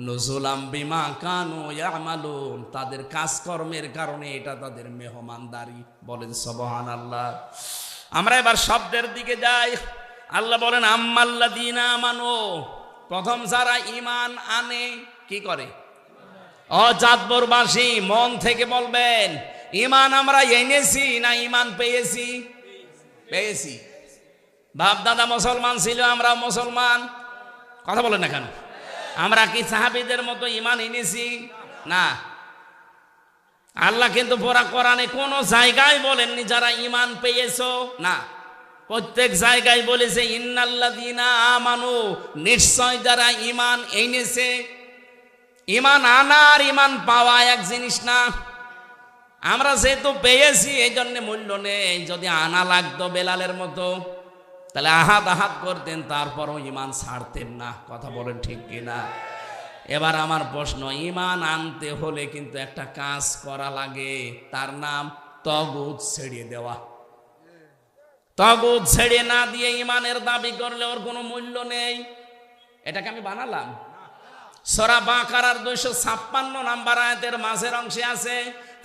নুজুলাম বিমা কানু ইয়ামালুন, তাদের কাজকর্মের কারণে এটা তাদের মেহমানদারি। বলেন সুবহানাল্লাহ। আমরা এবার শব্দের দিকে যাই। আল্লাহ বলেন আম্মাল্লাযীনা আমানু, প্রথম যারা ঈমান আনে, কি করে? অজাতবরবাসী মন থেকে বলবেন ঈমান আমরা এনেছি না ঈমান পেয়েছি? পেয়েছি। বাপ দাদা মুসলমান ছিল, আমরা মুসলমান, কথা বলেন না কেন? আমরা কি সাহাবীদের মতো ঈমান এনেছি? না। আল্লাহ কিন্তু পুরা কোরআনে কোনো জায়গায় বলেননি যারা ঈমান পেয়েছো, না, প্রত্যেক জায়গায় বলেছে ইন্নাল্লাযীনা আমানু, নিশ্চয় যারা ঈমান এনেছে। ঈমান আনা আর ঈমান পাওয়া এক জিনিস না। আমরা যেহেতু পেয়েছি এই জন্য মূল্য নেই। যদি আনা লাগতো বেলালের মতো, তাহলে আহাত আহাত করতেন, তারপরও ঈমান ছাড়তেন না। কথা বলেন ঠিক কিনা? এবার আমার প্রশ্ন, ঈমান আনতে হলে কিন্তু একটা কাজ করা লাগে, তার নাম তাগুত ছেড়ে দেওয়া। তাগুত ছেড়ে না দিয়ে ঈমানের দাবি করলে ওর কোনো মূল্য নেই। এটাকে আমি বানালাম। সূরা বাকারার 256 নাম্বার আয়াতের মাঝের অংশে আছে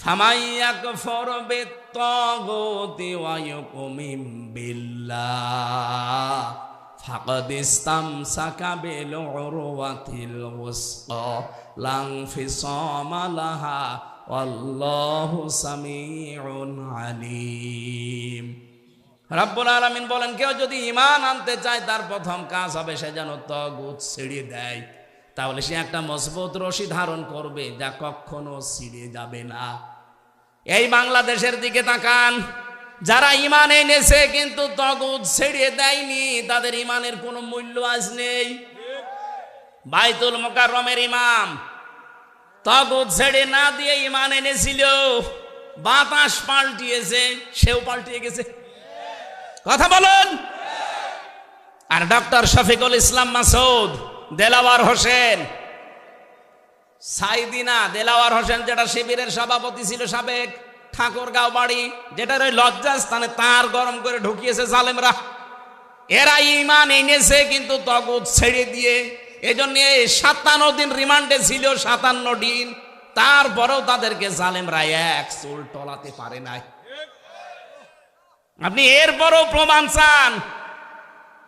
ফামাইয়াকফুর বিত্তাগুতি ওয়া ইউমিন বিল্লাহ ফাকাদ ইসতামসাকা বিল উরওয়াতিল ওয়াসকা লা ইনফিসামা লাহা আল্লাহু সামিউন আলিম। রব্বুল আলামিন বলেন, কেউ যদি ঈমান আনতে চায় তার প্রথম কাজ হবে সে যেন তাগুত ছেড়ে দেয়। তাহলে সে একটা মজবুত রশি ধারণ করবে যা কখনো ছিঁড়ে যাবে না। এই বাংলাদেশের দিকে তাকান, যারা ঈমান এনেছে কিন্তু তাগুত ছেড়ে দেয়নি, তাদের ঈমানের কোনো মূল্য আজ নেই। বাইতুল মুকাররমের ইমাম তাগুত ছেড়ে না দিয়ে ঈমান এনেছিল, বাতাস পাল্টিয়েছে, সেও পাল্টিয়ে গেছে। কথা বলুন। আর ডক্টর শফিকুল ইসলাম মাসুদ, দেলাওয়ার হোসেন, সাইদিনা দেলাওয়ার হোসেন যেটা শিবিরের সভাপতি ছিল সাবেক, ঠাকুরগাঁও বাড়ি, যেটার ওই লজ্জাস্থানে তার গরম করে ঢুকিয়েছে জালেমরা। এরা ঈমান এনেছে কিন্তু তাগুত ছেড়ে দিয়ে। এজন্য 57 দিন রিমান্ডে ছিল, 57 দিন। তারপরেও তাদেরকে জালেমরা এক চুল টলাতে পারে নাই। আপনি এরপরও প্রমাণ চান?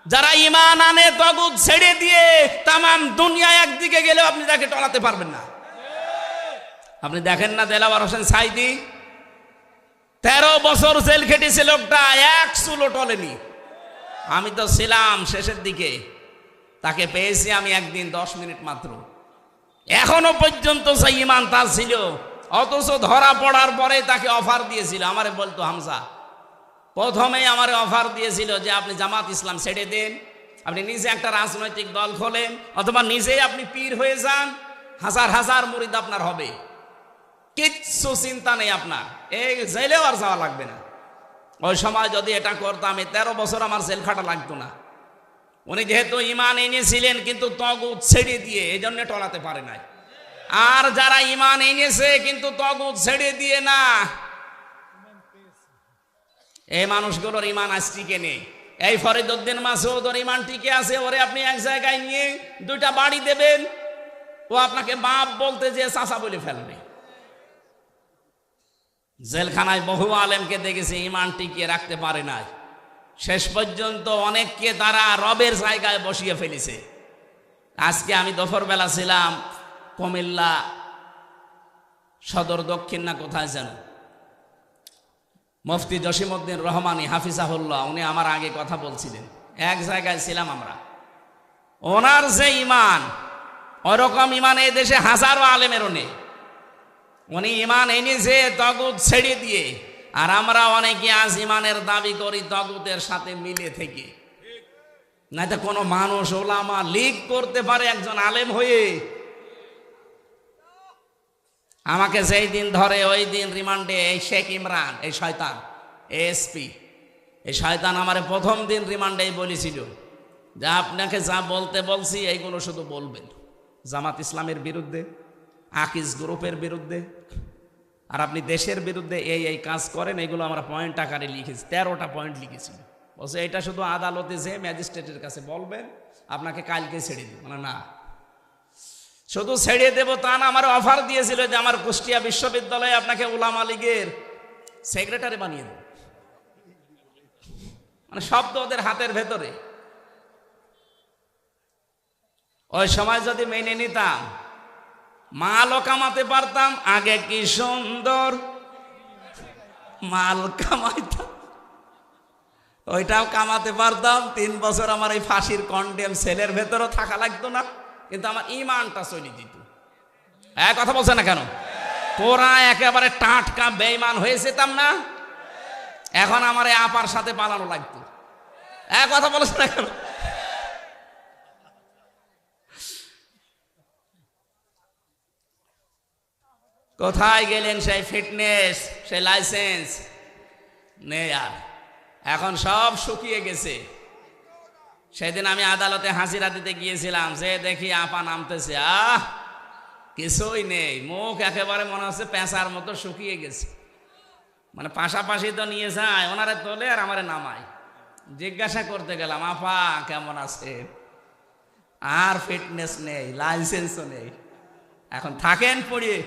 যারা ঈমান আনে তাগুত ছেড়ে দিয়ে তামাম দুনিয়া একদিকে গেলেও আপনি তাকে টলাতে পারবেন না। আপনি দেখেন না দেলাওয়ার হোসেন সাইদি, 13 বছর জেল খেটেছে লোকটা, এক চুলও টলেনি। আমি তো ছিলাম শেষের দিকে, তাকে পেয়েছি আমি একদিন 10 মিনিট মাত্র। এখনো পর্যন্ত সেই ঈমান তার ছিল, অথচ ধরা পড়ার পরে তাকে অফার দিয়েছিল। আমারে বলতো, হামজা প্রথমেই আমারে অফার দিয়েছিল যে আপনি জামাত ইসলাম ছেড়ে দেন, আপনি নিজে একটা রাজনৈতিক দল খোলেন, অথবা নিজেই আপনি পীর হয়ে যান, হাজার হাজার মুরিদ আপনার হবে, কিচ্ছু চিন্তা নেই আপনার, এই জেলেও আর যাওয়া লাগবে না। ওই সময় যদি এটা করতাম, 13 বছর আমার জেল খাটা লাগতো না। উনি যেহেতু ঈমান এনেছিলেন কিন্তু তাগুত ছেড়ে দিয়ে, এই জন্য টলাতে পারে নাই। আর যারা ঈমান এনেছে কিন্তু তাগুত ছেড়ে দিয়ে না, এই মানুষগুলোর ঈমান আজ টিকে নেই। এই ফরিদউদ্দিন মাসুদ, ওর ঈমান টিকে আছে। ওরে আপনি এক জায়গায় নিয়ে 2টা বাড়ি দেবেন, ও আপনাকে বাপ বলতে যে চাচা বলে ফেলবে। জেলখানায় বহু আলেমকে দেখেছি ঈমান টিকিয়ে রাখতে পারে নাই, শেষ পর্যন্ত অনেককে তারা রবের জায়গায় বসিয়ে ফেলেছে। আজকে আমি দুপুরবেলা ছিলাম কুমিল্লা সদর দক্ষিণ না কোথায় যেন, মুফতি জসিমউদ্দিন রহমানী হাফিজাহুল্লাহ, উনি আমার আগে কথা বলছিলেন। এক জায়গায় ছিলাম আমরা, ওনার যে ঈমান, ওরকম ঈমান এই দেশে হাজারো আলেমেরও নেই। উনি ঈমান এনেছে তাগুত ছেড়ে দিয়ে, আর আমরা অনেকে আজ ঈমানের দাবি করি তাগুতের সাথে মিলে থেকে। না তো কোনো মানুষ ওলামা লীগ করতে পারে একজন আলেম হয়ে? আমাকে যেই দিন ধরে ওই দিন রিমান্ডে এই শেখ ইমরান, এই শয়তান এসপি, এই শয়তান আমারে প্রথম দিন রিমান্ডেই বলেছিল যে আপনাকে যা বলতে বলছি এইগুলো শুধু বলবেন জামাত ইসলামের বিরুদ্ধে, আকিজ গ্রুপের বিরুদ্ধে, আর আপনি দেশের বিরুদ্ধে এই এই কাজ করেন। এগুলো আমরা পয়েন্ট আকারে লিখেছি, 13টা পয়েন্ট লিখেছি। বলছে এটা শুধু আদালতে যে ম্যাজিস্ট্রেটের কাছে বলবেন, আপনাকে কালকে ছেড়ে দিব। মানে না, শুধু ছেড়ে দেব তা না, আমার অফার দিয়েছিল যে আমার কুষ্টিয়া বিশ্ববিদ্যালয়ে আপনাকে উলামা লীগের সেক্রেটারি বানিয়ে দেব। মানে শব্দ ওদের হাতের ভেতরে। ওই সময় যদি মেনে নিতাম, মালও কামাতে পারতাম। আগে কি সুন্দর মাল কামাইতাম, ওইটাও কামাতে পারতাম। 3 বছর আমার এই ফাঁসির কন্ডেম সেলের ভেতরও থাকা লাগতো না, কিন্তু আমার ঈমানটা চলে যেত। কথা বলছে না কেন? তোরা একেবারে টাটকা বেঈমান হয়ে যেতাম না, এখন আমার এই আপার সাথে পালানো লাগতো। কথা বলছে না কেন? কোথায় গেলেন সেই ফিটনেস, সেই লাইসেন্স নেই আর, এখন সব শুকিয়ে গেছে। সেদিন আমি আদালতে হাজিরা দিতে গিয়েছিলাম, যে দেখি আপা নামতেছে, কিছুই নেই, মুখ একেবারে মনে হচ্ছে পেঁচার মতো শুকিয়ে গেছে। মানে পাশাপাশি তো নিয়ে যায়, ওনারে তোলে আর আমারে নামায়। জিজ্ঞাসা করতে গেলাম, আপা কেমন আছে? আর ফিটনেস নেই, লাইসেন্সও নেই, এখন থাকেন পড়িয়ে।